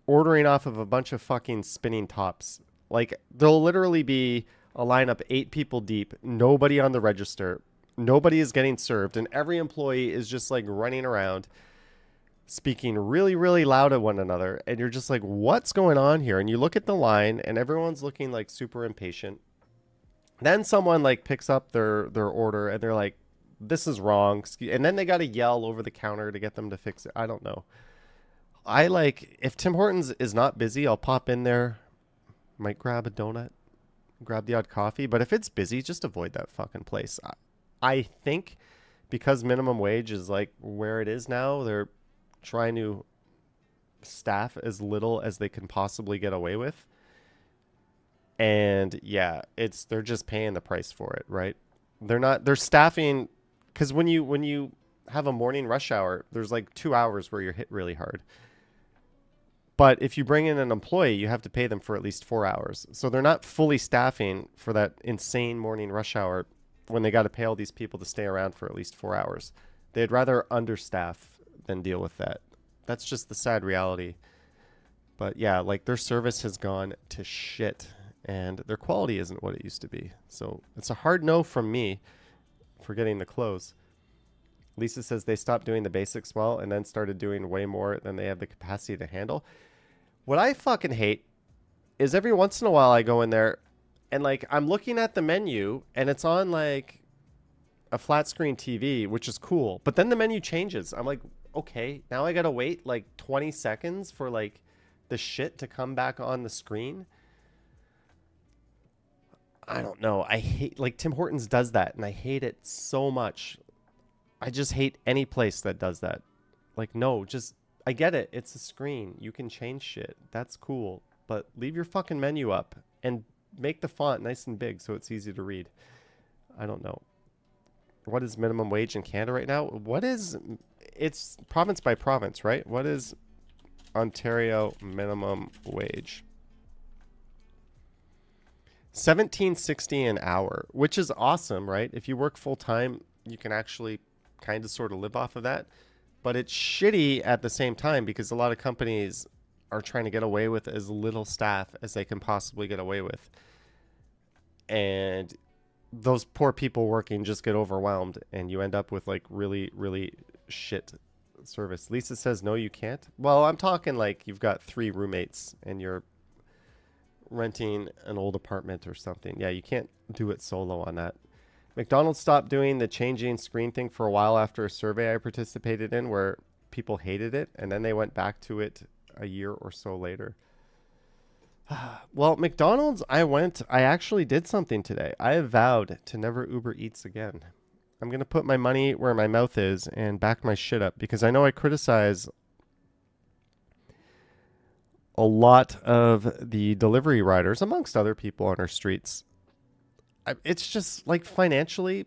ordering off of a bunch of fucking spinning tops. Like, there'll literally be a lineup 8 people deep, nobody on the register, nobody is getting served, and every employee is just like running around speaking really, really loud at one another. And you're just like, what's going on here? And you look at the line and everyone's looking like super impatient. Then someone like picks up their order and they're like, this is wrong. And then they got to yell over the counter to get them to fix it. I don't know. I like, if Tim Hortons is not busy, I'll pop in there, might grab a donut, grab the odd coffee. But if it's busy, just avoid that fucking place. I think because minimum wage is like where it is now, they're trying to staff as little as they can possibly get away with. And yeah, they're just paying the price for it, right? They're staffing, because when you have a morning rush hour, there's like 2 hours where you're hit really hard. But if you bring in an employee, you have to pay them for at least 4 hours. So they're not fully staffing for that insane morning rush hour when they got to pay all these people to stay around for at least 4 hours. They'd rather understaff than deal with that. That's just the sad reality. But yeah, like their service has gone to shit and their quality isn't what it used to be. So it's a hard no from me for getting the close. Lisa says they stopped doing the basics well and then started doing way more than they have the capacity to handle. What I fucking hate is every once in a while I go in there and like I'm looking at the menu and it's on like a flat screen TV, which is cool. But then the menu changes. I'm like, okay, now I gotta wait like 20 seconds for like the shit to come back on the screen. I don't know. I hate, like Tim Hortons does that and I hate it so much. I just hate any place that does that. Like, no, just, I get it. It's a screen. You can change shit. That's cool. But leave your fucking menu up and make the font nice and big so it's easy to read. I don't know. What is minimum wage in Canada right now? It's province by province, right? What is Ontario minimum wage? $17.60 an hour, which is awesome, right? If you work full time, you can actually kind of sort of live off of that. But it's shitty at the same time because a lot of companies are trying to get away with as little staff as they can possibly get away with. And those poor people working just get overwhelmed and you end up with like really, really shit service. Lisa says, no, you can't. Well, I'm talking like you've got 3 roommates and you're renting an old apartment or something. Yeah, you can't do it solo on that. McDonald's stopped doing the changing screen thing for a while after a survey I participated in where people hated it, and then they went back to it a year or so later. Well, McDonald's, I actually did something today. I have vowed to never Uber Eats again. I'm going to put my money where my mouth is and back my shit up because I know I criticize a lot of the delivery riders, amongst other people on our streets. It's just like financially,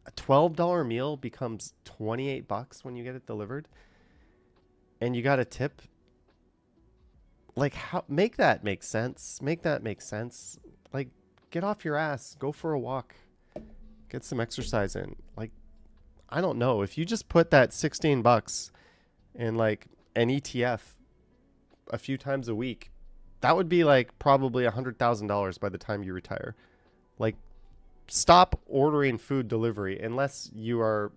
a $12 meal becomes $28 when you get it delivered, and you got a tip. Like, how make that make sense? Make that make sense. Like, get off your ass, go for a walk, get some exercise in. Like, I don't know if you just put that $16 and like an ETF a few times a week, that would be like probably $100,000 by the time you retire. Like, stop ordering food delivery unless you are,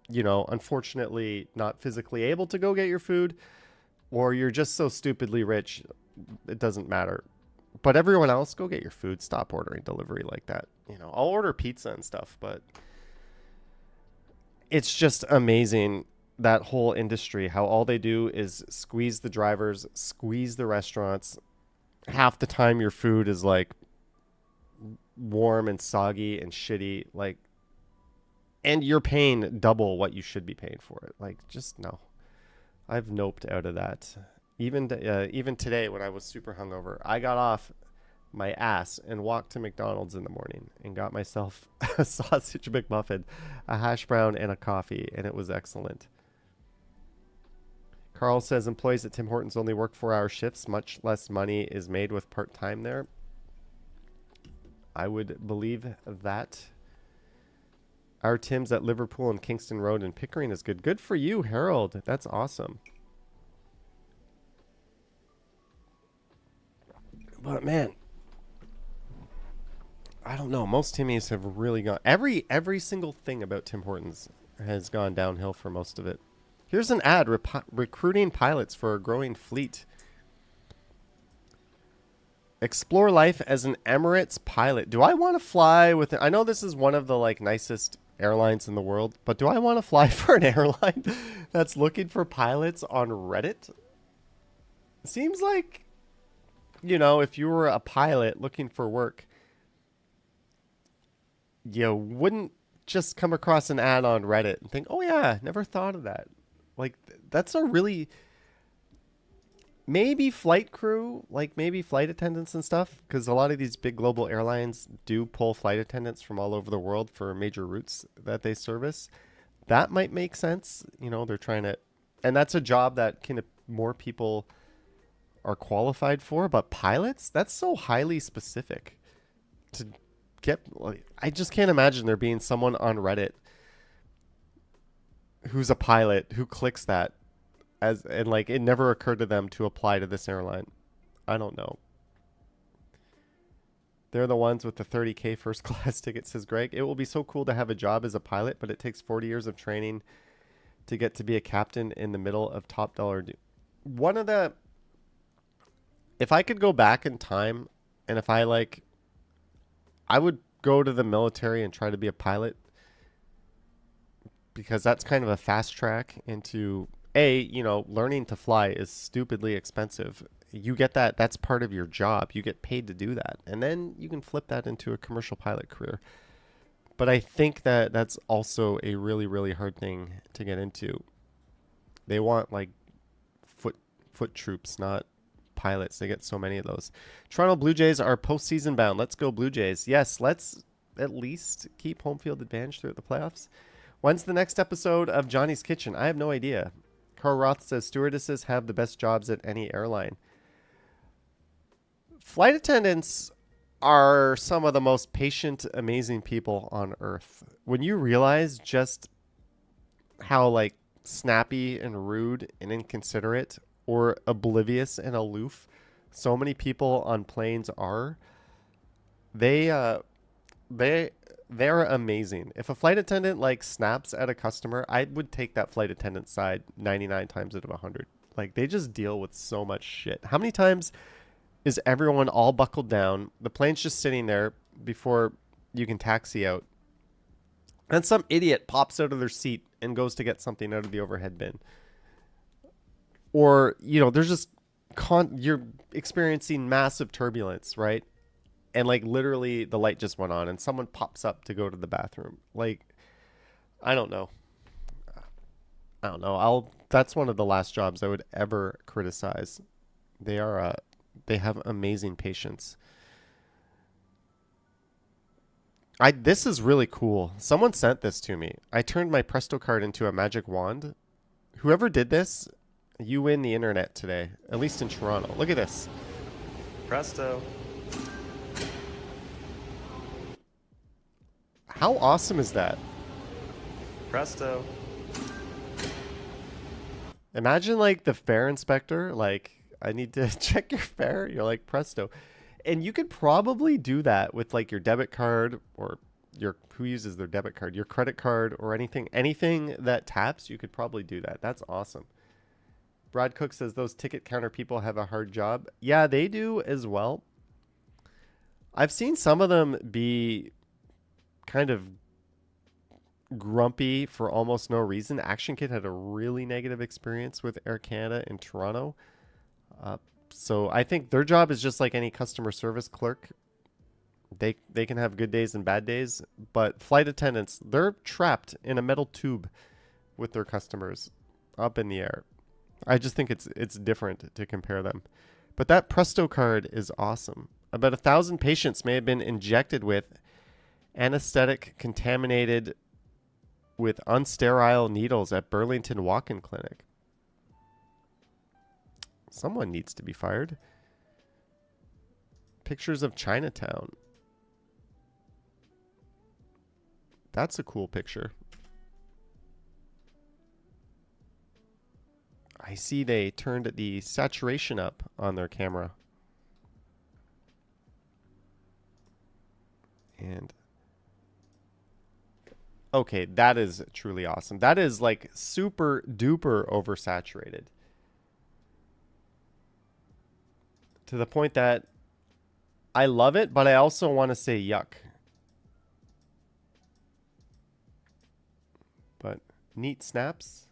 you know, unfortunately not physically able to go get your food, or you're just so stupidly rich, it doesn't matter. But everyone else, go get your food. Stop ordering delivery like that. You know, I'll order pizza and stuff, but it's just amazing, that whole industry, how all they do is squeeze the drivers, squeeze the restaurants. Half the time your food is like warm and soggy and shitty, like, and you're paying double what you should be paying for it. Like, just no. I've noped out of that. Even today when I was super hungover, I got off my ass and walked to McDonald's in the morning and got myself a sausage McMuffin, a hash brown, and a coffee, and it was excellent. Carl says employees at Tim Hortons only work 4-hour shifts. Much less money is made with part-time there. I would believe that. Our Tim's at Liverpool and Kingston Road and Pickering is good. Good for you, Harold. That's awesome. But man, I don't know. Most Timmies have really gone. Every single thing about Tim Hortons has gone downhill for most of it. Here's an ad recruiting pilots for a growing fleet. Explore life as an Emirates pilot. Do I want to fly with it? I know this is one of the like nicest airlines in the world, but do I want to fly for an airline that's looking for pilots on Reddit? Seems like, you know, if you were a pilot looking for work, you wouldn't just come across an ad on Reddit and think, oh yeah, never thought of that. Like, that's a really... Maybe flight crew, like maybe flight attendants and stuff, because a lot of these big global airlines do pull flight attendants from all over the world for major routes that they service. That might make sense. You know, they're trying to... And that's a job that more people are qualified for. But pilots, that's so highly specific to get... Like, I just can't imagine there being someone on Reddit who's a pilot who clicks that. And like it never occurred to them to apply to this airline. I don't know. They're the ones with the $30K first class ticket, says Greg. It will be so cool to have a job as a pilot, but it takes 40 years of training to get to be a captain in the middle of top dollar. If I could go back in time, and if I would go to the military and try to be a pilot, because that's kind of a fast track into... you know, learning to fly is stupidly expensive. You get that. That's part of your job. You get paid to do that. And then you can flip that into a commercial pilot career. But I think that that's also a really, really hard thing to get into. They want like foot troops, not pilots. They get so many of those. Toronto Blue Jays are postseason bound. Let's go Blue Jays. Yes, let's at least keep home field advantage throughout the playoffs. When's the next episode of Johnny's Kitchen? I have no idea. Carl Roth says stewardesses have the best jobs at any airline. Flight attendants are some of the most patient, amazing people on earth. When you realize just how like snappy and rude and inconsiderate or oblivious and aloof so many people on planes are, they're amazing. If a flight attendant like snaps at a customer, I would take that flight attendant's side 99 times out of 100. Like, they just deal with so much shit. How many times is everyone all buckled down? The plane's just sitting there before you can taxi out. And some idiot pops out of their seat and goes to get something out of the overhead bin. Or, you know, there's just you're experiencing massive turbulence, right? And like literally the light just went on and someone pops up to go to the bathroom. Like, I don't know. That's one of the last jobs I would ever criticize. They have amazing patience. This is really cool. Someone sent this to me. I turned my Presto card into a magic wand. Whoever did this, you win the internet today, at least in Toronto. Look at this. Presto. How awesome is that? Presto. Imagine like the fare inspector, like, I need to check your fare. You're like, presto. And you could probably do that with like your debit card or your, who uses their debit card, your credit card or anything that taps. You could probably do that. That's awesome. Brad Cook says those ticket counter people have a hard job. Yeah, they do as well. I've seen some of them be kind of grumpy for almost no reason. Action Kid had a really negative experience with Air Canada in Toronto. So I think their job is just like any customer service clerk. They can have good days and bad days, but flight attendants, they're trapped in a metal tube with their customers up in the air. I just think it's different to compare them. But that Presto card is awesome. About 1,000 patients may have been injected with anesthetic contaminated with unsterile needles at Burlington Walk-in Clinic. Someone needs to be fired. Pictures of Chinatown. That's a cool picture. I see they turned the saturation up on their camera. And okay, that is truly awesome. That is like super duper oversaturated. To the point that I love it, but I also want to say yuck. But neat snaps.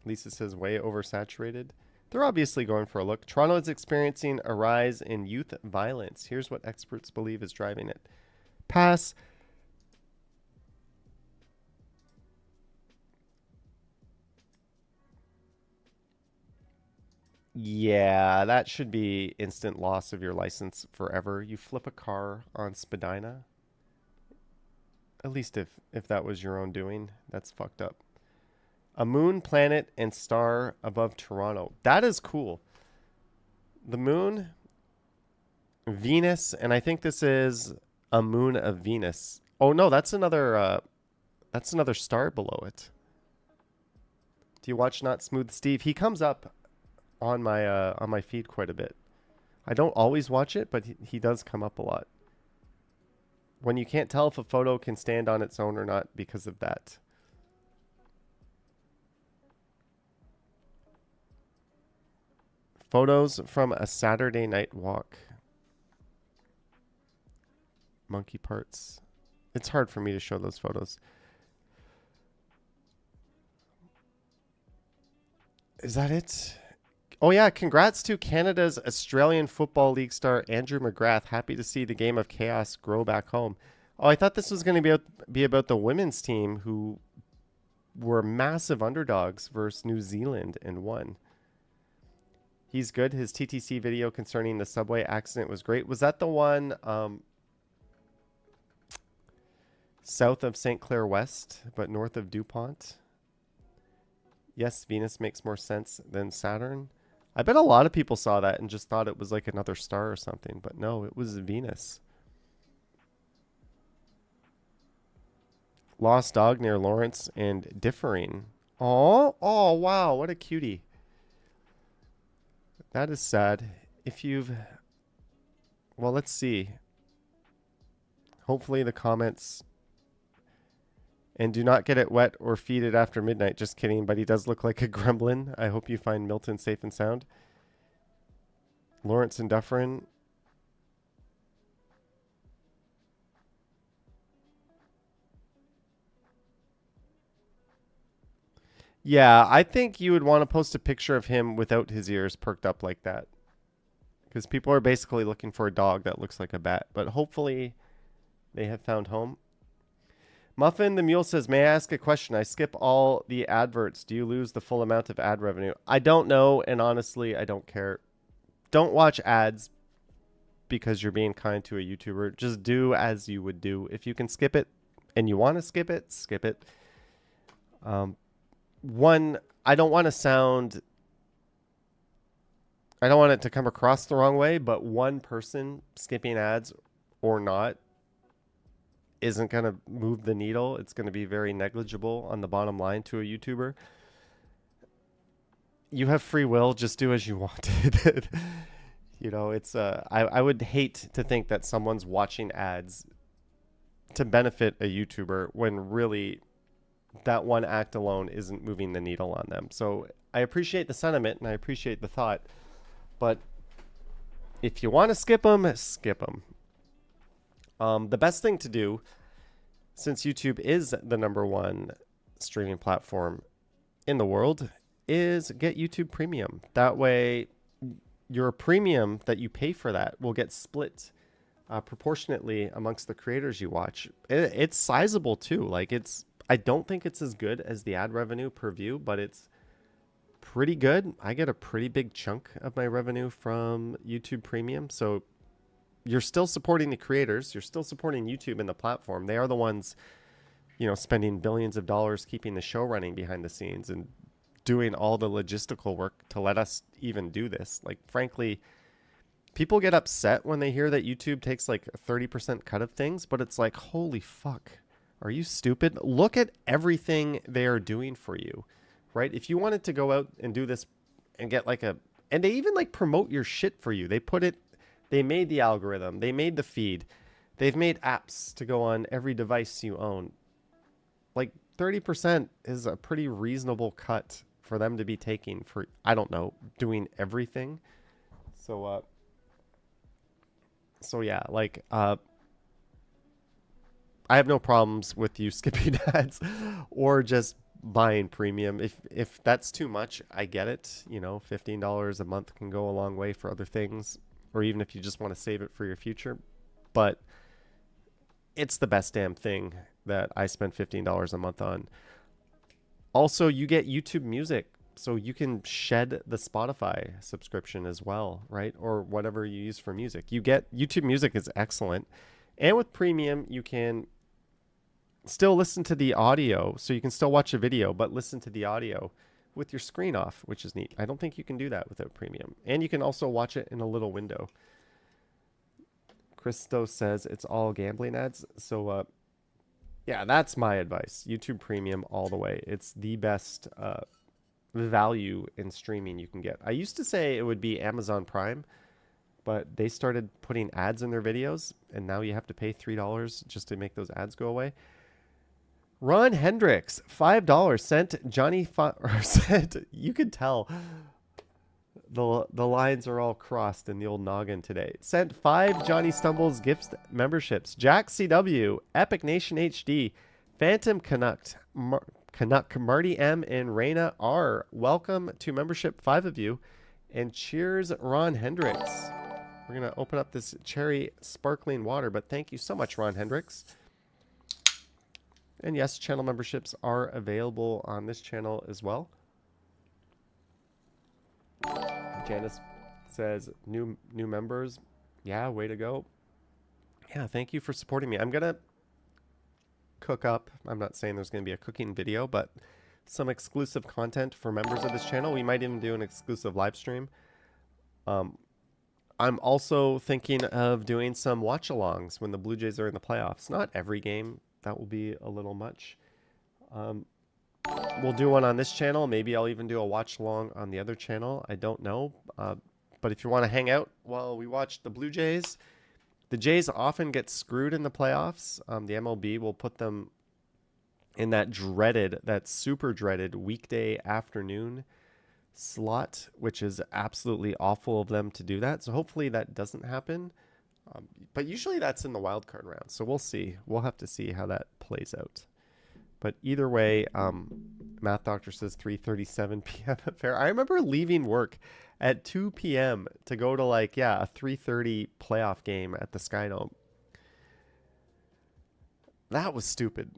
Lisa says way oversaturated. They're obviously going for a look. Toronto is experiencing a rise in youth violence. Here's what experts believe is driving it. Pass. Yeah, that should be instant loss of your license forever. You flip a car on Spadina. At least if that was your own doing. That's fucked up. A moon, planet, and star above Toronto. That is cool. The moon, Venus, and I think this is a moon of Venus. Oh no, that's another star below it. Do you watch Not Smooth Steve? He comes up on my feed quite a bit. I don't always watch it, but he does come up a lot. When you can't tell if a photo can stand on its own or not because of that. Photos from a Saturday night walk. Monkey parts. It's hard for me to show those photos. Is that it? Oh yeah, congrats to Canada's Australian Football League star Andrew McGrath. Happy to see the game of chaos grow back home. Oh, I thought this was going to be about the women's team who were massive underdogs versus New Zealand and won. He's good. His TTC video concerning the subway accident was great. Was that the one south of St. Clair West, but north of DuPont? Yes, Venus makes more sense than Saturn. I bet a lot of people saw that and just thought it was like another star or something, but no, it was Venus. Lost dog near Lawrence and Differing. Oh, wow, what a cutie. That is sad. If you've... Well, let's see. Hopefully the comments... And do not get it wet or feed it after midnight. Just kidding, but he does look like a gremlin. I hope you find Milton safe and sound. Lawrence and Dufferin. Yeah, I think you would want to post a picture of him without his ears perked up like that. Because people are basically looking for a dog that looks like a bat. But hopefully they have found home. Muffin the Mule says, may I ask a question? I skip all the adverts. Do you lose the full amount of ad revenue? I don't know, and honestly, I don't care. Don't watch ads because you're being kind to a YouTuber. Just do as you would do. If you can skip it and you want to skip it, skip it. One, I don't want to I don't want it to come across the wrong way, but one person skipping ads or not isn't going to move the needle. It's going to be very negligible on the bottom line to a YouTuber. you have free will. Just do as you wanted. You know, it's I would hate to think that someone's watching ads to benefit a YouTuber when really that one act alone isn't moving the needle on them. So I appreciate the sentiment and I appreciate the thought, but if you want to skip them, skip them. The best thing to do, since YouTube is the #1 streaming platform in the world, is get YouTube Premium. That way, your premium that you pay for that will get split proportionately amongst the creators you watch. It's sizable too. Like I don't think it's as good as the ad revenue per view, but it's pretty good. I get a pretty big chunk of my revenue from YouTube Premium. So you're still supporting the creators. You're still supporting YouTube and the platform. They are the ones, you know, spending billions of dollars keeping the show running behind the scenes and doing all the logistical work to let us even do this. Like, frankly, people get upset when they hear that YouTube takes like a 30% cut of things, but it's like, holy fuck, are you stupid? Look at everything they are doing for you, right? If you wanted to go out and do this and get like and they even like promote your shit for you. They made the algorithm, they made the feed, they've made apps to go on every device you own. Like 30% is a pretty reasonable cut for them to be taking for, I don't know, doing everything. So yeah, like, I have no problems with you skipping ads or just buying premium. If that's too much, I get it. You know, $15 a month can go a long way for other things, or even if you just want to save it for your future. But it's the best damn thing that I spend $15 a month on. Also, you get YouTube Music, so you can shed the Spotify subscription as well, right? Or whatever you use for music. You get YouTube Music is excellent. And with Premium, you can still listen to the audio, so you can still watch a video, but listen to the audio with your screen off, which is neat. I don't think you can do that without Premium. And you can also watch it in a little window. Christo says it's all gambling ads. So, yeah, that's my advice. YouTube Premium all the way. It's the best value in streaming you can get. I used to say it would be Amazon Prime, but they started putting ads in their videos, and now you have to pay $3 just to make those ads go away. Ron Hendricks, $5 sent Johnny sent. You could tell the lines are all crossed in the old noggin today. Sent 5 Johnny Stumbles gift memberships. Jack CW, Epic Nation HD, Phantom Canuck, Marty M, and Raina R. Welcome to membership, 5 of you, and cheers, Ron Hendricks. We're gonna open up this cherry sparkling water, but thank you so much, Ron Hendricks. And yes, channel memberships are available on this channel as well. Janice says new members. Yeah, way to go. Yeah, thank you for supporting me. I'm gonna cook up. I'm not saying there's gonna be a cooking video, but some exclusive content for members of this channel. We might even do an exclusive live stream. I'm also thinking of doing some watch-alongs when the Blue Jays are in the playoffs. Not every game. That will be a little much. We'll do one on this channel. Maybe I'll even do a watch-along on the other channel. I don't know. But if you want to hang out while we watch the Blue Jays, the Jays often get screwed in the playoffs. The MLB will put them in that super dreaded weekday afternoon slot, which is absolutely awful of them to do that. So hopefully that doesn't happen. But usually that's in the wild card round. So we'll see. We'll have to see how that plays out. But either way, Math Doctor says 3:37 p.m. affair. I remember leaving work at 2 p.m. to go to a 3:30 playoff game at the Sky Dome. That was stupid.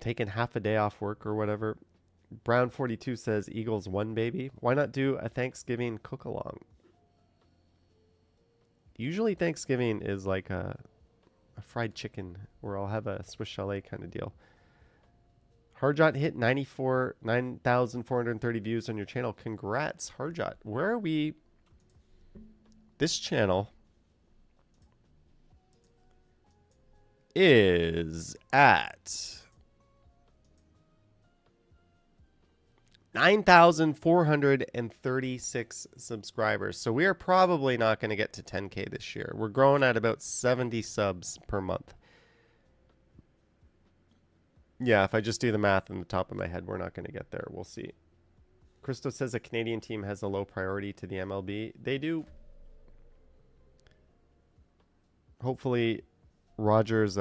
Taking half a day off work or whatever. Brown 42 says Eagles won, baby. Why not do a Thanksgiving cook along? Usually Thanksgiving is like a fried chicken where I'll have a Swiss chalet kind of deal. Harjot hit 9,430 views on your channel. Congrats, Harjot. Where are we? This channel is at 9,436 subscribers. So we are probably not going to get to 10K this year. We're growing at about 70 subs per month. Yeah, if I just do the math in the top of my head, we're not going to get there. We'll see. Christo says a Canadian team has a low priority to the MLB. They do. Hopefully, Rogers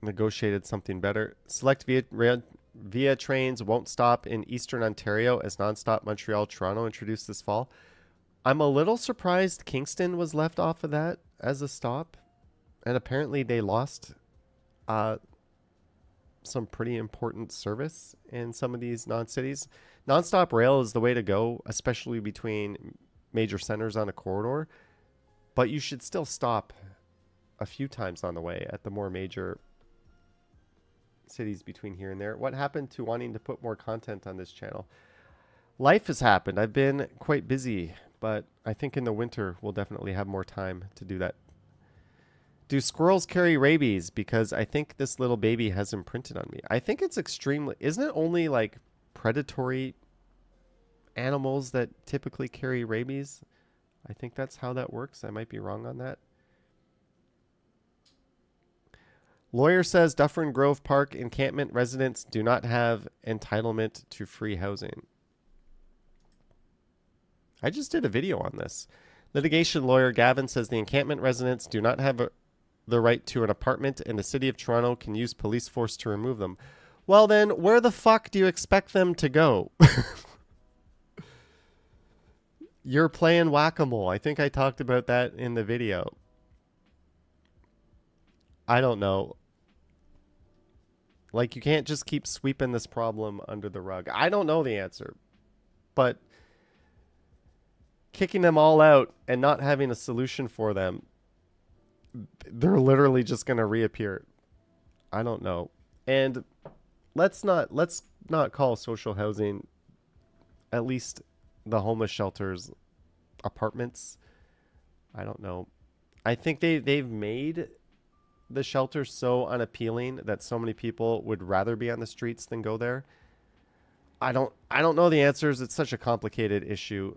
negotiated something better. Select via trains won't stop in Eastern Ontario as nonstop Montreal Toronto introduced this fall. I'm a little surprised Kingston was left off of that as a stop, and apparently they lost some pretty important service in some of these non-cities. Nonstop rail is the way to go, especially between major centers on a corridor, but you should still stop a few times on the way at the more major cities between here and there. What happened to wanting to put more content on this channel? Life has happened. I've been quite busy, but I think in the winter we'll definitely have more time to do that. Do squirrels carry rabies? Because I think this little baby has imprinted on me. I think it's extremely... Isn't it only like predatory animals that typically carry rabies? I think that's how that works. I might be wrong on that. Lawyer says Dufferin Grove Park encampment residents do not have entitlement to free housing. I just did a video on this. Litigation lawyer Gavin says the encampment residents do not have the right to an apartment and the city of Toronto can use police force to remove them. Well then, where the fuck do you expect them to go? You're playing whack-a-mole. I think I talked about that in the video. I don't know. Like, you can't just keep sweeping this problem under the rug. I don't know the answer. But kicking them all out and not having a solution for them, they're literally just going to reappear. I don't know. And let's not call social housing, at least the homeless shelters, apartments. I don't know. I think they've made the shelter so unappealing that so many people would rather be on the streets than go there. I don't know the answers. It's such a complicated issue.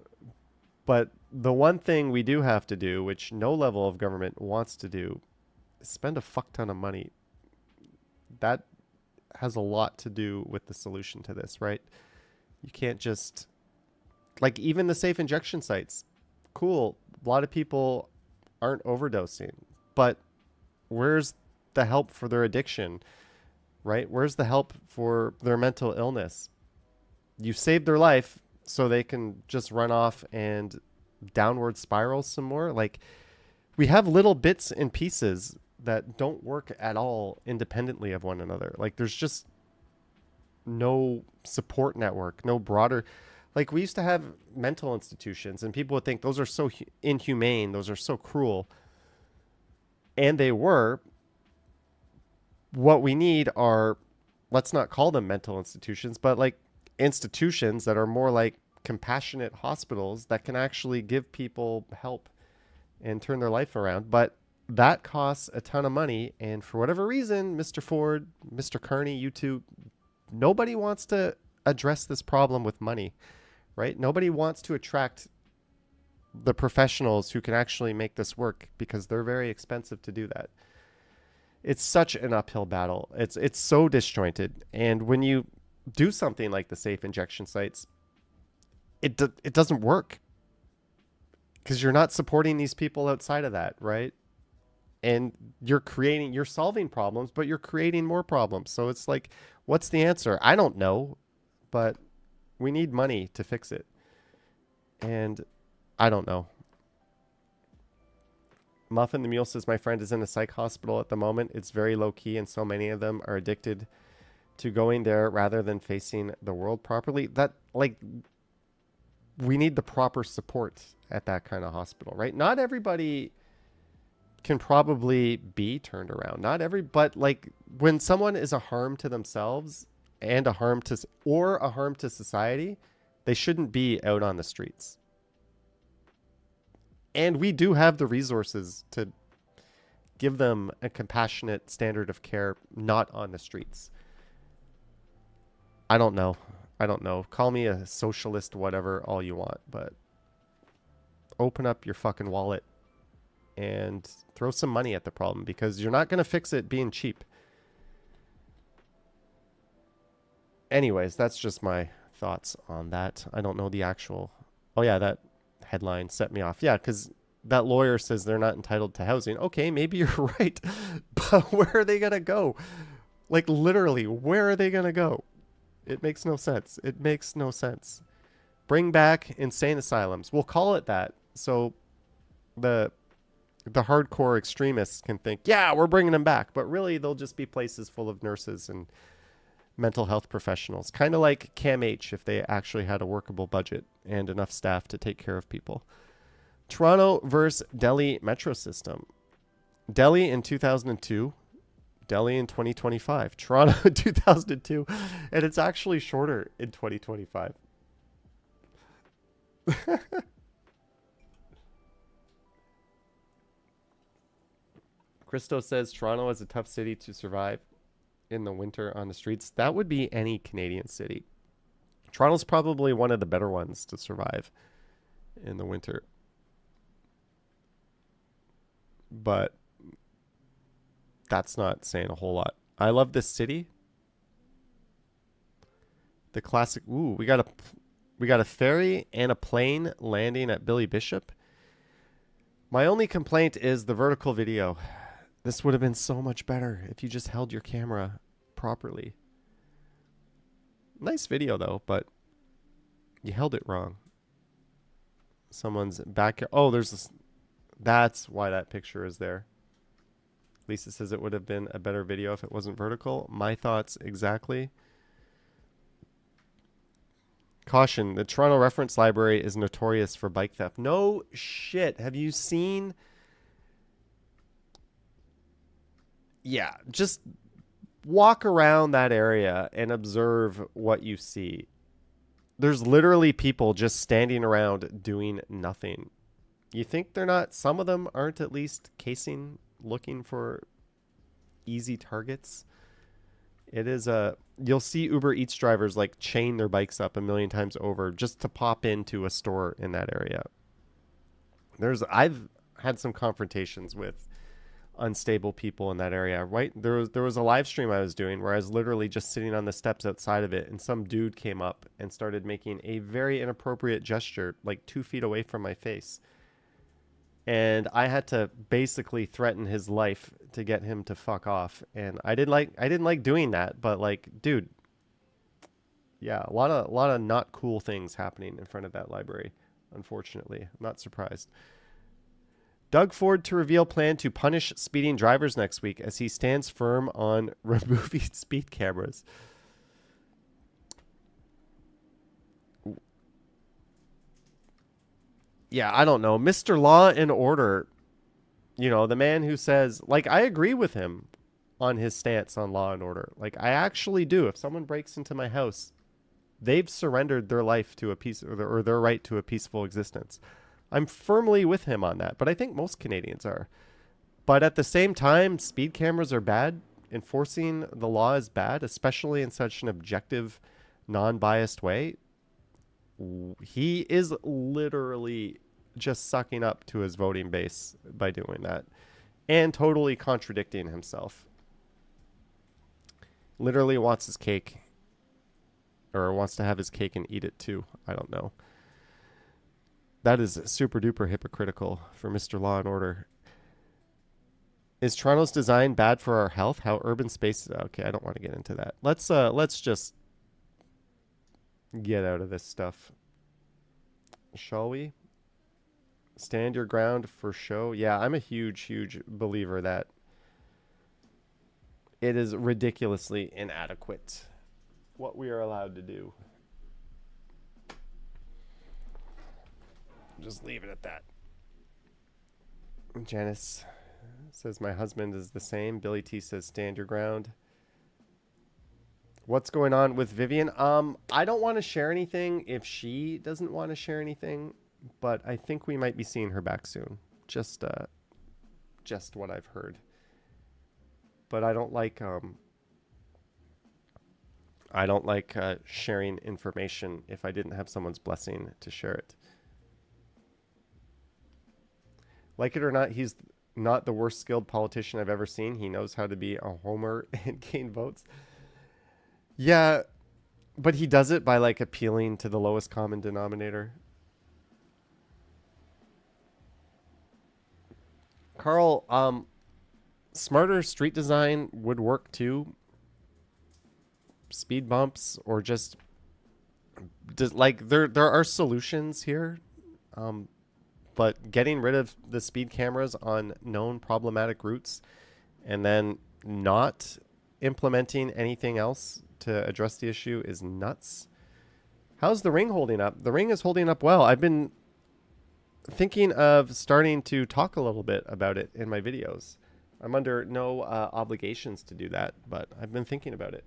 But the one thing we do have to do, which no level of government wants to do, is spend a fuck ton of money. That has a lot to do with the solution to this, right? You can't just... Like, even the safe injection sites. Cool. A lot of people aren't overdosing. But where's the help for their addiction, right? Where's the help for their mental illness? You saved their life so they can just run off and downward spiral some more. Like, we have little bits and pieces that don't work at all independently of one another. Like, there's just no support network, no broader... Like, we used to have mental institutions, and people would think those are so inhumane, those are so cruel. And they were. What we need are, let's not call them mental institutions, but like institutions that are more like compassionate hospitals that can actually give people help and turn their life around. But that costs a ton of money. And for whatever reason, Mr. Ford, Mr. Carney, you two, nobody wants to address this problem with money, right? Nobody wants to attract the professionals who can actually make this work because they're very expensive to do that. It's such an uphill battle. It's so disjointed. And when you do something like the safe injection sites, it doesn't work because you're not supporting these people outside of that, right? And you're solving problems, but you're creating more problems. So it's like, what's the answer? I don't know, but we need money to fix it. And I don't know. Muffin the Mule says, my friend is in a psych hospital at the moment. It's very low key, and so many of them are addicted to going there rather than facing the world properly. That, like, we need the proper support at that kind of hospital, right? Not everybody can probably be turned around. But like, when someone is a harm to themselves and a harm to society, they shouldn't be out on the streets. And we do have the resources to give them a compassionate standard of care, not on the streets. I don't know. I don't know. Call me a socialist, whatever, all you want. But open up your fucking wallet and throw some money at the problem, because you're not going to fix it being cheap. Anyways, that's just my thoughts on that. I don't know the actual... Oh, yeah, that headline set me off. Yeah, because that lawyer says they're not entitled to housing. Okay, maybe you're right. But where are they going to go? Like, literally, where are they going to go? It makes no sense. It makes no sense. Bring back insane asylums. We'll call it that. So the hardcore extremists can think, yeah, we're bringing them back. But really, they'll just be places full of nurses and mental health professionals. Kind of like CAMH if they actually had a workable budget and enough staff to take care of people. Toronto versus Delhi metro system. Delhi in 2002. Delhi in 2025. Toronto in 2002. And it's actually shorter in 2025. Christo says Toronto is a tough city to survive in the winter on the streets. That would be any Canadian city. Toronto's probably one of the better ones to survive in the winter. But that's not saying a whole lot. I love this city. The classic. Ooh, we got a ferry and a plane landing at Billy Bishop. My only complaint is the vertical video. This would have been so much better if you just held your camera properly. Nice video though, but you held it wrong. Someone's back here. Oh, there's this. That's why that picture is there. Lisa says it would have been a better video if it wasn't vertical. My thoughts exactly. Caution, the Toronto Reference Library is notorious for bike theft. No shit. Have you seen... Yeah, just walk around that area and observe what you see. There's literally people just standing around doing nothing. You think they're not... Some of them aren't at least casing, looking for easy targets. It is a... You'll see Uber Eats drivers like chain their bikes up a million times over just to pop into a store in that area. I've had some confrontations with unstable people in that area. Right? There was a live stream I was doing where I was literally just sitting on the steps outside of it, and some dude came up and started making a very inappropriate gesture like 2 feet away from my face. And I had to basically threaten his life to get him to fuck off. And I didn't like doing that, but like, dude, yeah, a lot of not cool things happening in front of that library, unfortunately. I'm not surprised. Doug Ford to reveal plan to punish speeding drivers next week as he stands firm on removing speed cameras. Yeah, I don't know. Mr. Law and Order, you know, the man who says, like, I agree with him on his stance on law and order. Like, I actually do. If someone breaks into my house, they've surrendered their life to a peace or their right to a peaceful existence. I'm firmly with him on that, but I think most Canadians are. But at the same time, speed cameras are bad. Enforcing the law is bad, especially in such an objective, non-biased way. He is literally just sucking up to his voting base by doing that and totally contradicting himself. Literally wants his cake, or wants to have his cake and eat it too. I don't know. That is super duper hypocritical for Mr. Law and Order. Is Toronto's design bad for our health? How urban spaces... Okay, I don't want to get into that. Let's just get out of this stuff, shall we? Stand your ground for show. Yeah, I'm a huge believer that it is ridiculously inadequate what we are allowed to do. Just leave it at that. Janice says my husband is the same. Billy T says stand your ground. What's going on with Vivian? I don't want to share anything if she doesn't want to share anything, but I think we might be seeing her back soon. Just what I've heard. But I don't like I don't like sharing information if I didn't have someone's blessing to share it. Like it or not, he's not the worst skilled politician I've ever seen. He knows how to be a homer and gain votes. Yeah, but he does it by like appealing to the lowest common denominator. Carl, smarter street design would work too. Speed bumps or just like there are solutions here. But getting rid of the speed cameras on known problematic routes and then not implementing anything else to address the issue is nuts. How's the ring holding up? The ring is holding up well. I've been thinking of starting to talk a little bit about it in my videos. I'm under no obligations to do that, but I've been thinking about it.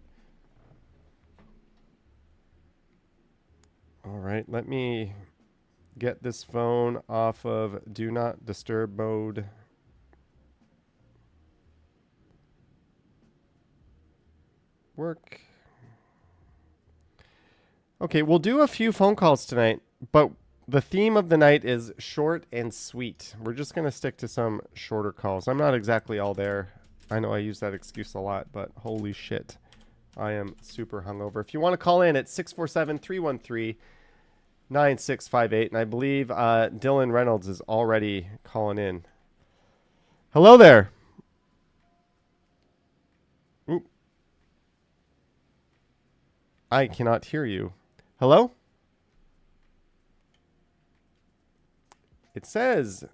All right, let me get this phone off of do not disturb mode. Work. Okay, we'll do a few phone calls tonight, but the theme of the night is short and sweet. We're just going to stick to some shorter calls. I'm not exactly all there. I know I use that excuse a lot, but holy shit. I am super hungover. If you want to call in at 647-313-9658, and I believe Dylan Reynolds is already calling in. Hello there. Oop. I cannot hear you. Hello? It says...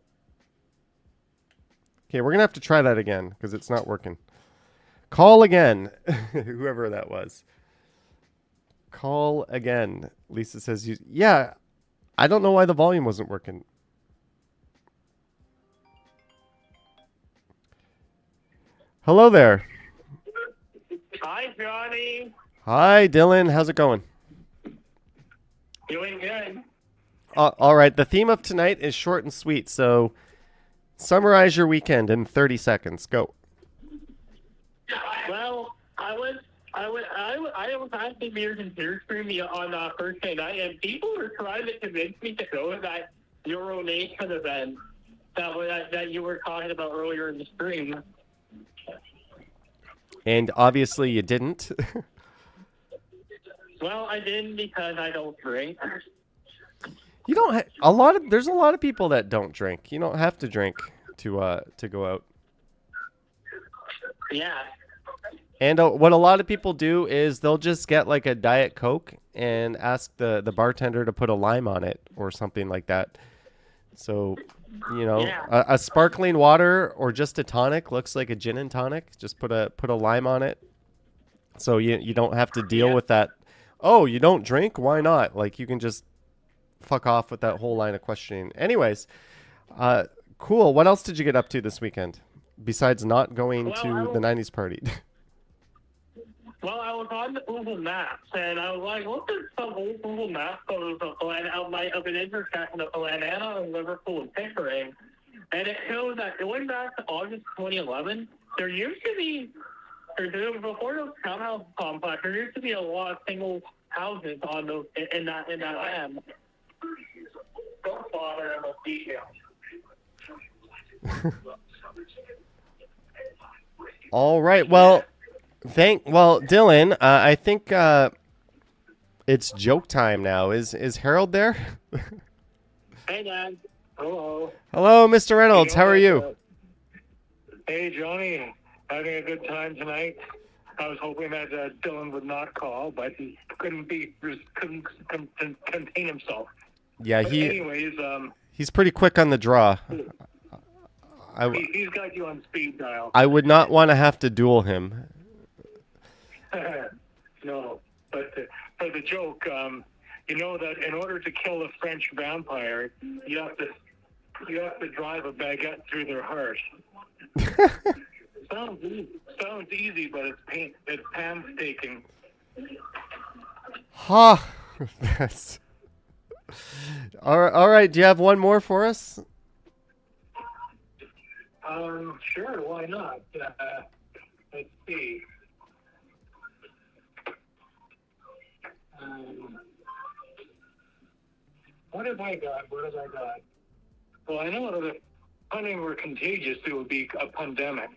Okay, we're going to have to try that again because it's not working. Call again. Whoever that was. Call again. Lisa says, yeah, I don't know why the volume wasn't working. Hello there. Hi, Johnny. Hi, Dylan. How's it going? Doing good. All right. The theme of tonight is short and sweet. So summarize your weekend in 30 seconds. Go. Well, I was actually beers and beer streaming on Thursday night, and people were trying to convince me to go to that Euro Nation event that you were talking about earlier in the stream. And obviously you didn't. Well, I didn't because I don't drink. You don't. There's a lot of people that don't drink. You don't have to drink to go out. Yeah. And what a lot of people do is they'll just get like a Diet Coke and ask the bartender to put a lime on it or something like that. So, a sparkling water or just a tonic looks like a gin and tonic. Just put a lime on it. So you don't have to deal with that. Oh, you don't drink? Why not? Like you can just fuck off with that whole line of questioning. Anyways, cool. What else did you get up to this weekend besides not going to the 90s party? Well, I was on the Google Maps, and I was like, look at some old Google Maps photos of an intersection of Atlanta and Liverpool and Pickering, and it shows that going back to August 2011, there used to be, before those townhouse complex, there used to be a lot of single houses on those in that land. Don't bother them with details. All right. Well. Dylan, I think it's joke time now. Is Harold there? Hey, Dad. Hello. Hello, Mr. Reynolds. How are you? Hey, Johnny. Having a good time tonight. I was hoping that Dylan would not call, but he couldn't contain himself. Yeah, anyways, he's pretty quick on the draw. He's got you on speed dial. I would not want to have to duel him. No, but for the joke, you know that in order to kill a French vampire, you have to drive a baguette through their heart. Sounds easy, but it's painstaking. Ha! That's all right. Do you have one more for us? Sure. Why not? Let's see. What have I got? Well, I know if hunting were contagious, it would be a pandemic.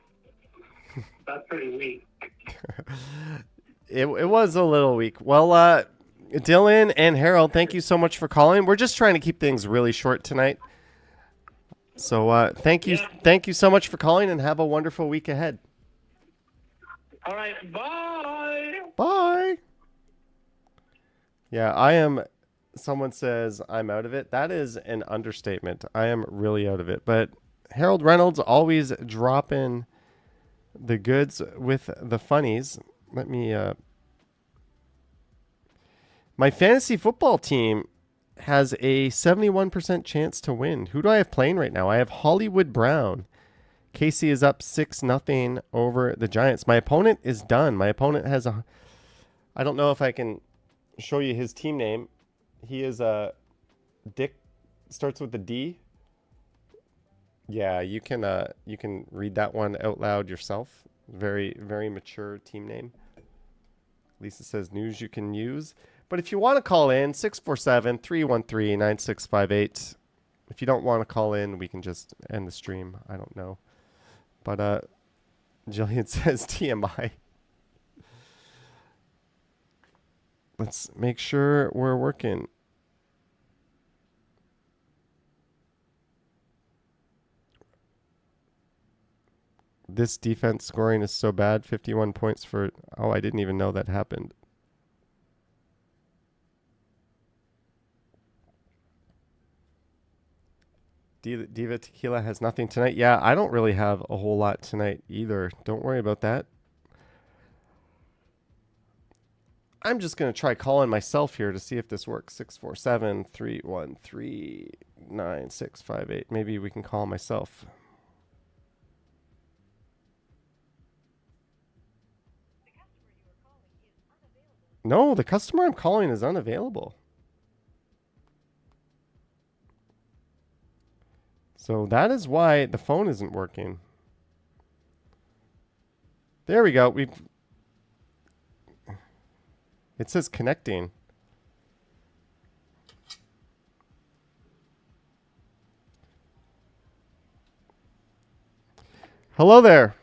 That's pretty weak. It was a little weak. Well, Dylan and Harold, thank you so much for calling. We're just trying to keep things really short tonight. So thank you so much for calling, and have a wonderful week ahead. All right, bye. Bye. Yeah, I am. Someone says I'm out of it. That is an understatement. I am really out of it. But Harold Reynolds always dropping the goods with the funnies. Let me. My fantasy football team has a 71% chance to win. Who do I have playing right now? I have Hollywood Brown. Casey is up 6-0 over the Giants. My opponent is done. My opponent has a. I don't know if I can show you his team name. He is a Dick. Starts with the D. Yeah, you can read that one out loud yourself. Very, very mature team name. Lisa says news you can use. But if you want to call in, 647-313-9658. If you don't want to call in, we can just end the stream. I don't know. But Jillian says TMI. Let's make sure we're working. This defense scoring is so bad. 51 points for... Oh, I didn't even know that happened. Diva Tequila has nothing tonight. Yeah, I don't really have a whole lot tonight either. Don't worry about that. I'm just going to try calling myself here to see if this works. 647-313-9658. Maybe we can call myself. No, the customer I'm calling is unavailable. So that is why the phone isn't working. There we go. It says connecting. Hello there.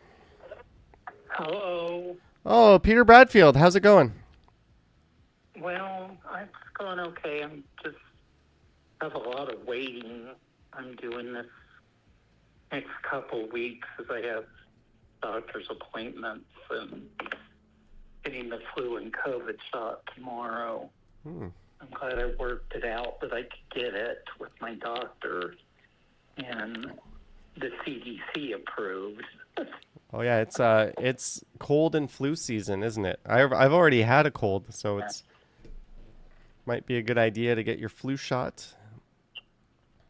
Hello. Oh, Peter Bradfield. How's it going? Well, it's going okay. I'm just have a lot of waiting. I'm doing this next couple weeks as I have doctor's appointments and getting the flu and COVID shot tomorrow. I'm glad I worked it out that I could get it with my doctor, and the CDC approved. Oh yeah, it's cold and flu season, isn't it? I've already had a cold, so it's might be a good idea to get your flu shot.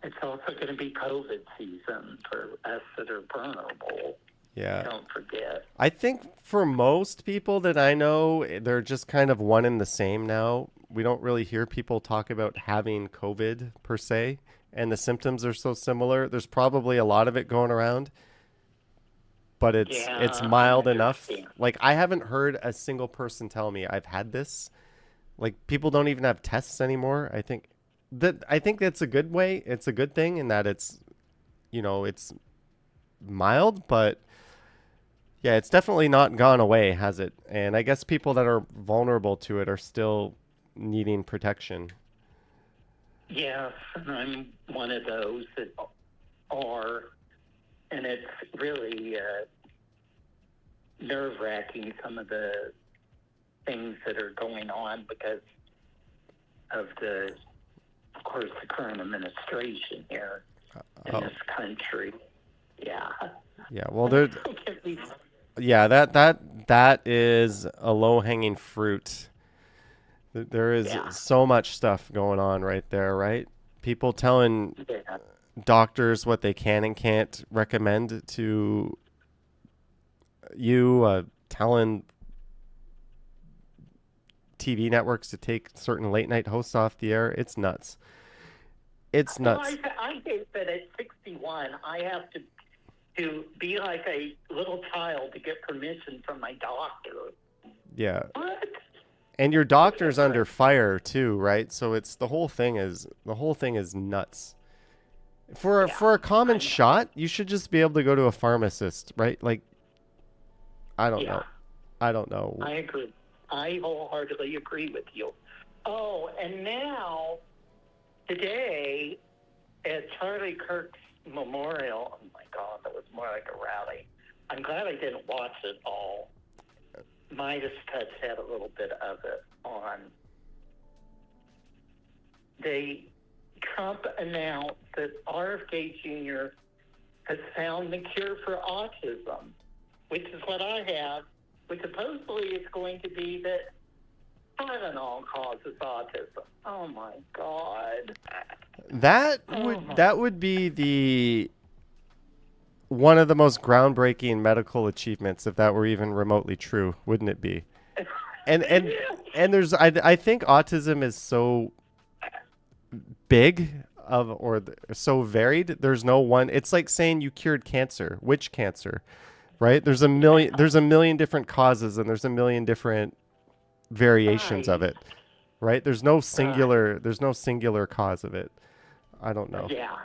It's also going to be COVID season for us that are vulnerable. Yeah. Don't forget. I think for most people that I know, they're just kind of one and the same now. We don't really hear people talk about having COVID per se, and the symptoms are so similar. There's probably a lot of it going around, but it's mild enough. Like, I haven't heard a single person tell me I've had this. Like, people don't even have tests anymore. I think that's a good way. It's a good thing in that it's mild, but yeah, it's definitely not gone away, has it? And I guess people that are vulnerable to it are still needing protection. Yes, and I'm one of those that are, and it's really nerve-wracking, some of the things that are going on because of of course, the current administration here in this country. Yeah. Yeah, well, that is a low-hanging fruit. There is so much stuff going on right there, right? People telling doctors what they can and can't recommend to you, telling TV networks to take certain late-night hosts off the air. It's nuts. It's nuts. Well, I hate that at 61, I have to be like a little child to get permission from my doctor. Yeah. What? And your doctor's under fire too, right? So it's the whole thing is nuts. For a common shot, you should just be able to go to a pharmacist, right? Like, I don't know. I don't know. I agree. I wholeheartedly agree with you. Oh, and now, today, at Charlie Kirk's memorial, oh my God, that was more like a rally. I'm glad I didn't watch it all. Midas Touch had a little bit of it on. Trump announced that RFK Jr. has found the cure for autism, which is what I have, which supposedly is going to be that Tylenol causes autism. Oh my God. That would be the one of the most groundbreaking medical achievements if that were even remotely true, wouldn't it be? And there's I think autism is so big so varied. There's no one. It's like saying you cured cancer. Which cancer? Right? There's a million different causes, and there's a million different variations of it. Right? There's no singular cause of it. I don't know. Yeah.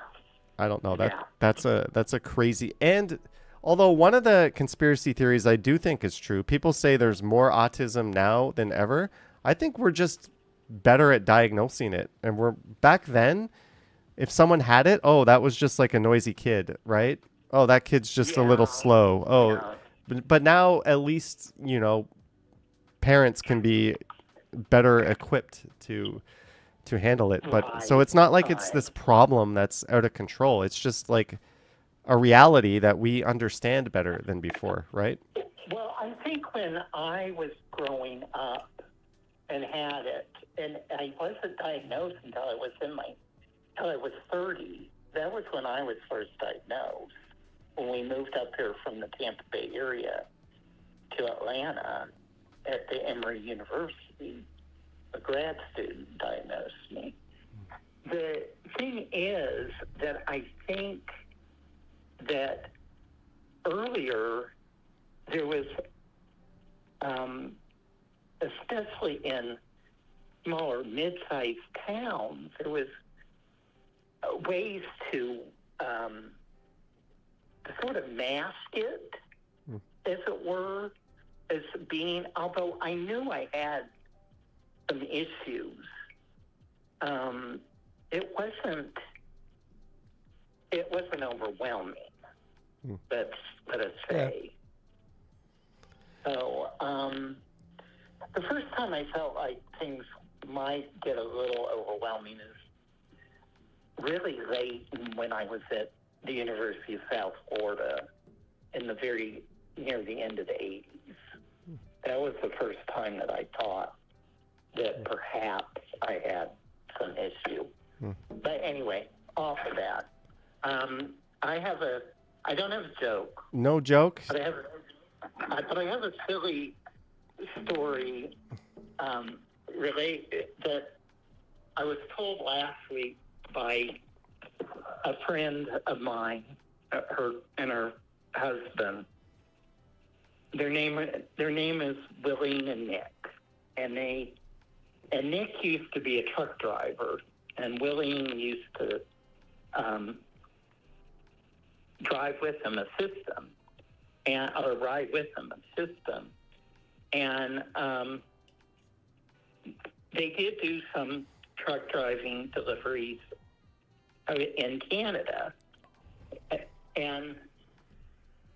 I don't know. That's a crazy. And although one of the conspiracy theories I do think is true, people say there's more autism now than ever. I think we're just better at diagnosing it. And we're back then, if someone had it, oh, that was just like a noisy kid, right? Oh, that kid's just a little slow. Oh, but now at least, parents can be better equipped to handle it. But so it's not like it's this problem that's out of control. It's just like a reality that we understand better than before, right? Well, I think when I was growing up and had it, and I wasn't diagnosed until I was 30. That was when I was first diagnosed. When we moved up here from the Tampa Bay area to Atlanta at the Emory University, a grad student diagnosed me. The thing is that I think that earlier there was, especially in smaller, mid-sized towns, there was ways to sort of mask it, as it were, as being, although I knew I had some issues, it wasn't overwhelming, let us say. So, the first time I felt like things might get a little overwhelming is really late when I was at the University of South Florida near the end of the 80s. That was the first time that I thought that perhaps I had some issue. But anyway, off of that, I don't have a joke. No joke? But I have a silly story related that I was told last week by a friend of mine, her and her husband. Their name is Willie and Nick, and Nick used to be a truck driver, and Willie used to drive with him, assist him, or ride with him, assist him, and they did do some truck driving deliveries in Canada, and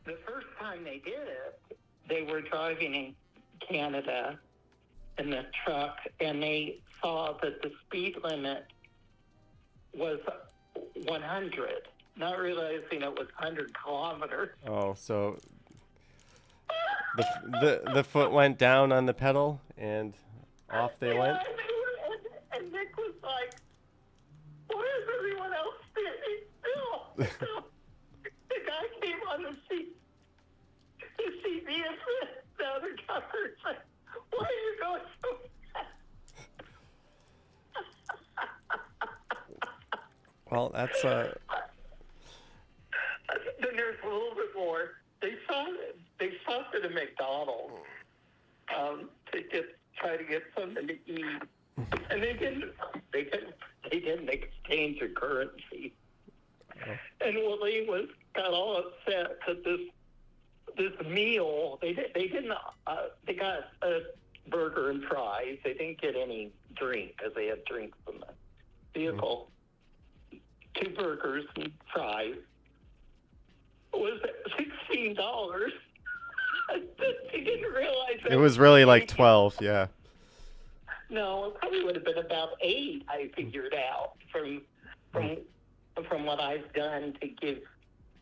the first time they did it, they were driving in Canada in the truck, and they saw that the speed limit was 100, not realizing it was 100 kilometers. Oh, so the foot went down on the pedal, and off they went? And Nick was like, why is everyone else standing still? The guy came on the seat to see me and the other driver and said, why are you going so fast? Well, that's Then there's a little bit more. They stopped at a McDonald's to get try to get something to eat, and they didn't exchange their currency. And Willie got all upset that this meal they got a burger and fries. They didn't get any drink because they had drinks in the vehicle. 2 burgers and fries was $16. They didn't realize that. It was really like 12, yeah. No, it probably would have been about 8. I figured out from what I've done to give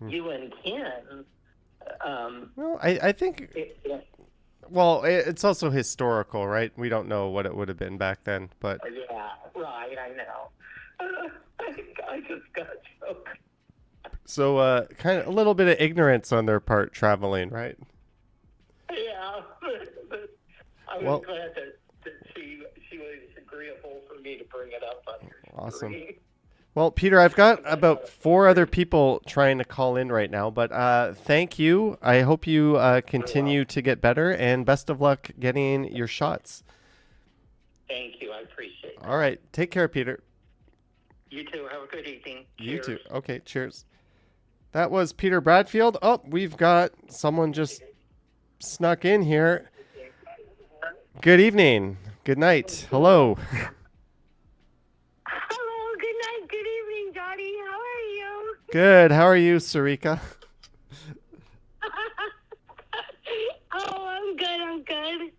you and Ken. Well, I think. Well, it's also historical, right? We don't know what it would have been back then, but. Yeah, right. I know. I just got choked. So, kind of a little bit of ignorance on their part traveling, right? Yeah, but I was glad that she was agreeable for me to bring it up on your Awesome. screen. Well, Peter, I've got about 4 other people trying to call in right now, but thank you. I hope you continue to get better, and best of luck getting your shots. Thank you. I appreciate it. All right. Take care, Peter. You too. Have a good evening. You Cheers. too. Okay, cheers. That was Peter Bradfield. Oh, we've got someone just snuck in here. Good evening. Good night. Hello. Hello. Good night. Good evening, Johnny. How are you? Good. How are you, Sarika? Oh, I'm good. I'm good.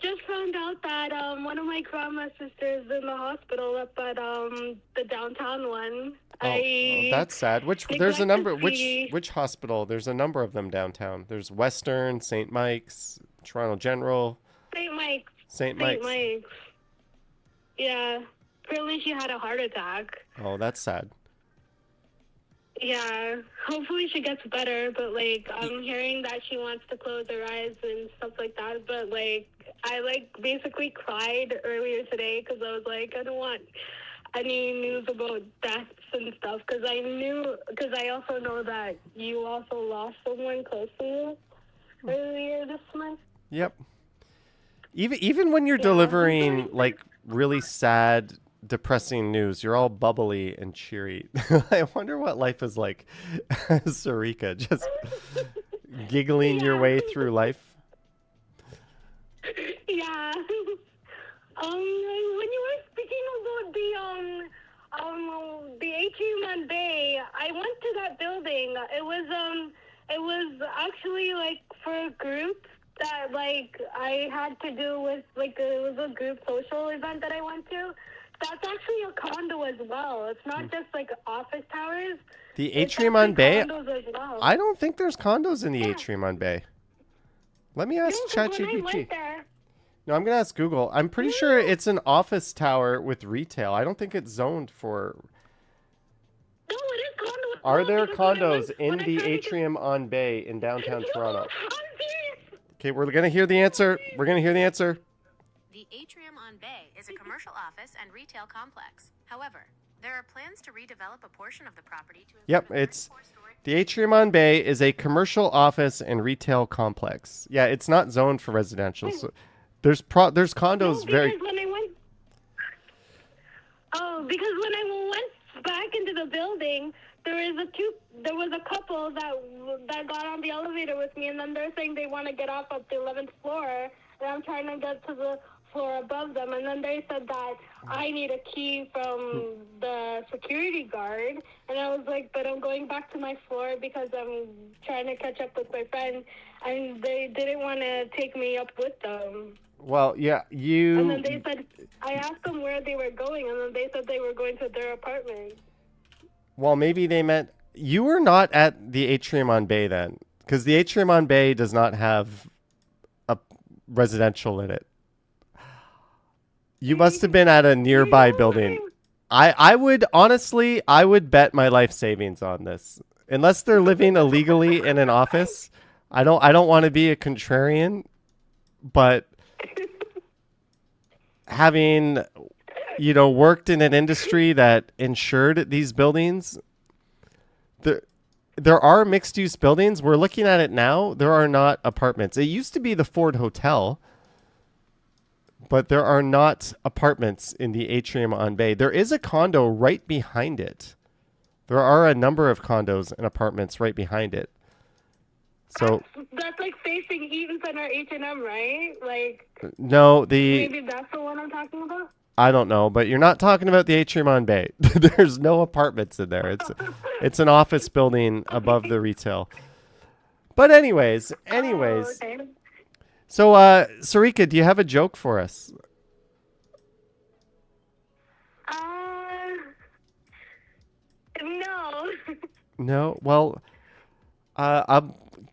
Just found out that one of my grandma's sisters is in the hospital up at the downtown one. Oh, that's sad. There's a number. Which hospital? There's a number of them downtown. There's Western, St. Mike's, Toronto General. St. Mike's. St. Mike's. Yeah. Apparently she had a heart attack. Oh, that's sad. Yeah. Hopefully she gets better, but I'm hearing that she wants to close her eyes and stuff like that. But I basically cried earlier today because I was like, I don't want any news about deaths and stuff because I also know that you also lost someone close to you earlier this month. Yep. Even when you're delivering really sad, depressing news, you're all bubbly and cheery. I wonder what life is like, Sarika, just giggling your way through life. Yeah. When you were speaking about the atrium on Bay, I went to that building. It was actually for a group that I had to do with it was a group social event that I went to. That's actually a condo as well. It's not just office towers. The atrium on Bay? Condos as well. I don't think there's condos in the atrium on Bay. Let me ask ChatGPT. No, I'm going to ask Google. I'm pretty sure it's an office tower with retail. I don't think it's zoned for... No, it is condos. Are there condos in the atrium on Bay in downtown Toronto? Okay, we're going to hear the answer. We're going to hear the answer. The atrium on Bay is a commercial office and retail complex. However, there are plans to redevelop a portion of the property to... Yep, it's... The atrium on Bay is a commercial office and retail complex. Yeah, it's not zoned for residential. So there's condos because when I went back into the building, there was a couple that got on the elevator with me, and then they're saying they want to get off at the 11th floor, and I'm trying to get to the floor above them, and then they said that I need a key from the security guard, and I was like, but I'm going back to my floor because I'm trying to catch up with my friend, and they didn't want to take me up with them. Well, yeah, And then they said, I asked them where they were going, and then they said they were going to their apartment. Well, maybe they meant... You were not at the atrium on Bay then, because the atrium on Bay does not have a residential in it. You must have been at a nearby building. I would bet my life savings on this. Unless they're living illegally in an office, I don't want to be a contrarian, but having worked in an industry that insured these buildings, there are mixed use buildings. We're looking at it now. There are not apartments. It used to be the Ford Hotel. but there are not apartments in the atrium on Bay. There is a condo right behind it. There are a number of condos and apartments right behind it. So that's like facing Eaton Center H&M, right? Like no, maybe that's the one I'm talking about. I don't know, but you're not talking about the atrium on Bay. There's no apartments in there. It's an office building above the retail. But anyways. Oh, okay. So Sarika, do you have a joke for us? No. No. Well,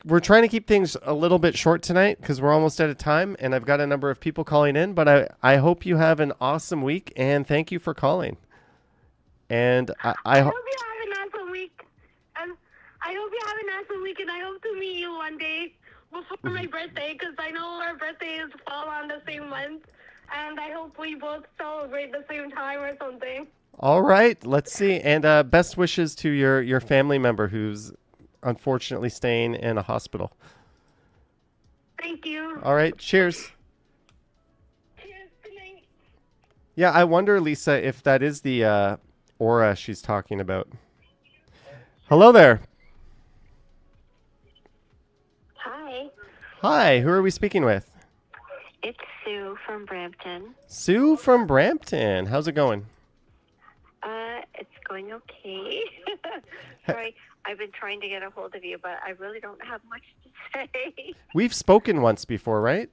we're trying to keep things a little bit short tonight because we're almost out of time, and I've got a number of people calling in. But I hope you have an awesome week, and thank you for calling. And I hope you have an awesome week. And I hope you have an awesome week, and I hope to meet you one day before my birthday, because I know our birthdays fall on the same month, and I hope we both celebrate the same time or something. All right, let's see. And best wishes to your family member who's unfortunately staying in a hospital. Thank you. All right, cheers. Cheers. Good night. Yeah, I wonder, Lisa, if that is the aura she's talking about. Hello there. Hi. Hi, who are we speaking with? It's Sue from Brampton. Sue from Brampton. How's it going? It's going okay. Sorry, I've been trying to get a hold of you, but I really don't have much to say. We've spoken once before, right?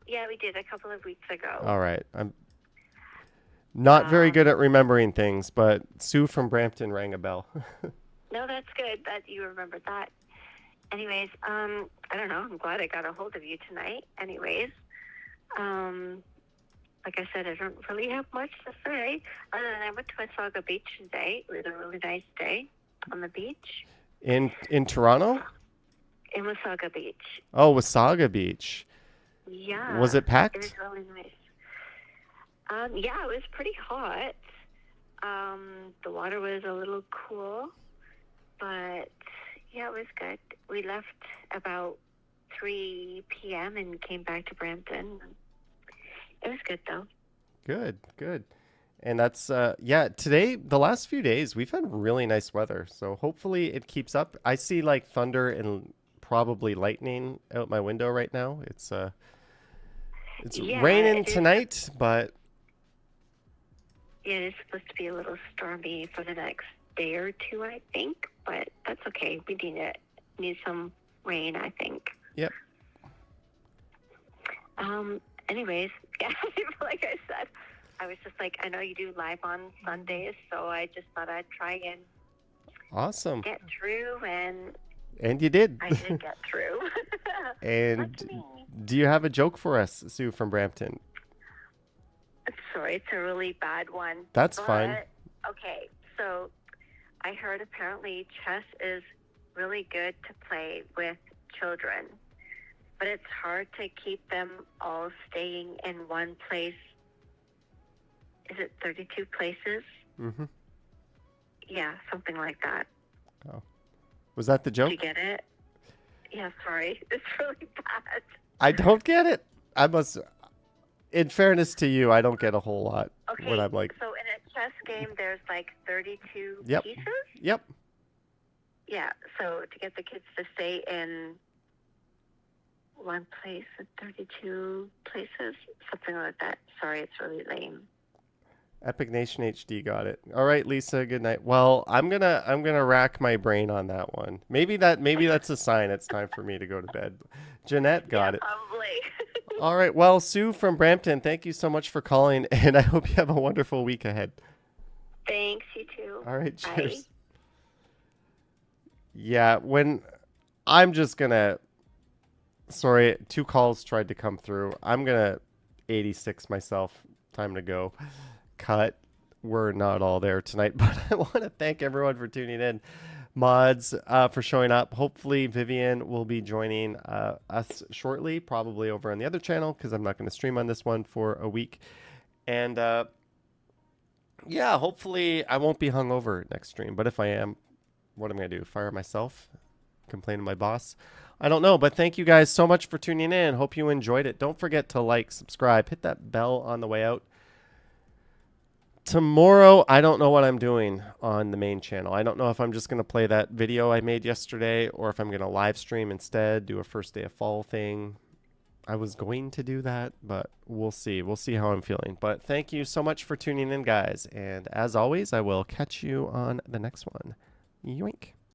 Yeah, we did a couple of weeks ago. All right. I'm not very good at remembering things, but Sue from Brampton rang a bell. No, that's good that you remembered that. Anyways, I don't know. I'm glad I got a hold of you tonight. Anyways, like I said, I don't really have much to say. Other than I went to Wasaga Beach today. It was a really nice day on the beach. In Toronto? In Wasaga Beach. Oh, Wasaga Beach. Yeah. Was it packed? It was really nice. Yeah, it was pretty hot. The water was a little cool, but yeah, it was good. We left about 3 p.m. and came back to Brampton. It was good, though. Good. And that's, today, the last few days, we've had really nice weather. So hopefully it keeps up. I see like thunder and probably lightning out my window right now. It's raining tonight, but... Yeah, it's supposed to be a little stormy for the next day or two, I think. But that's okay. We need some rain, I think. Yep. Anyways, yeah, like I said, I was just like, I know you do live on Sundays, so I just thought I'd try and awesome get through, and you did. I did get through. And do you have a joke for us, Sue from Brampton? Sorry, it's a really bad one. That's fine. Okay, so I heard apparently chess is really good to play with children, but it's hard to keep them all staying in one place. Is it 32 places? Mm-hmm. Yeah, something like that. Oh. Was that the joke? Did you get it? Yeah, sorry. It's really bad. I don't get it. I must... In fairness to you, I don't get a whole lot when I'm like... So in a chess game, there's like 32 pieces? Yep. Yeah, so to get the kids to stay in one place at 32 places, something like that. Sorry, it's really lame. Epic Nation HD got it. All right, Lisa, good night. Well, I'm gonna rack my brain on that one. Maybe that's a sign it's time for me to go to bed. Jeanette got it. Probably. All right. Well, Sue from Brampton, thank you so much for calling, and I hope you have a wonderful week ahead. Thanks, you too. All right, Bye. cheers. Yeah, when I'm just gonna... Sorry, 2 calls tried to come through. I'm gonna 86 myself. Time to go. Cut. We're not all there tonight, but I want to thank everyone for tuning in. Mods for showing up. Hopefully Vivian will be joining us shortly, probably over on the other channel, because I'm not going to stream on this one for a week. And yeah, hopefully I won't be hungover next stream, but if I am, what am I going to do? Fire myself? complain to my boss? I don't know, but thank you guys so much for tuning in. Hope you enjoyed it. Don't forget to like, subscribe, hit that bell on the way out. Tomorrow, I don't know what I'm doing on the main channel. I don't know if I'm just going to play that video I made yesterday or if I'm going to live stream instead, do a first day of fall thing. I was going to do that, but we'll see. We'll see how I'm feeling. But thank you so much for tuning in, guys. And as always, I will catch you on the next one. Yoink.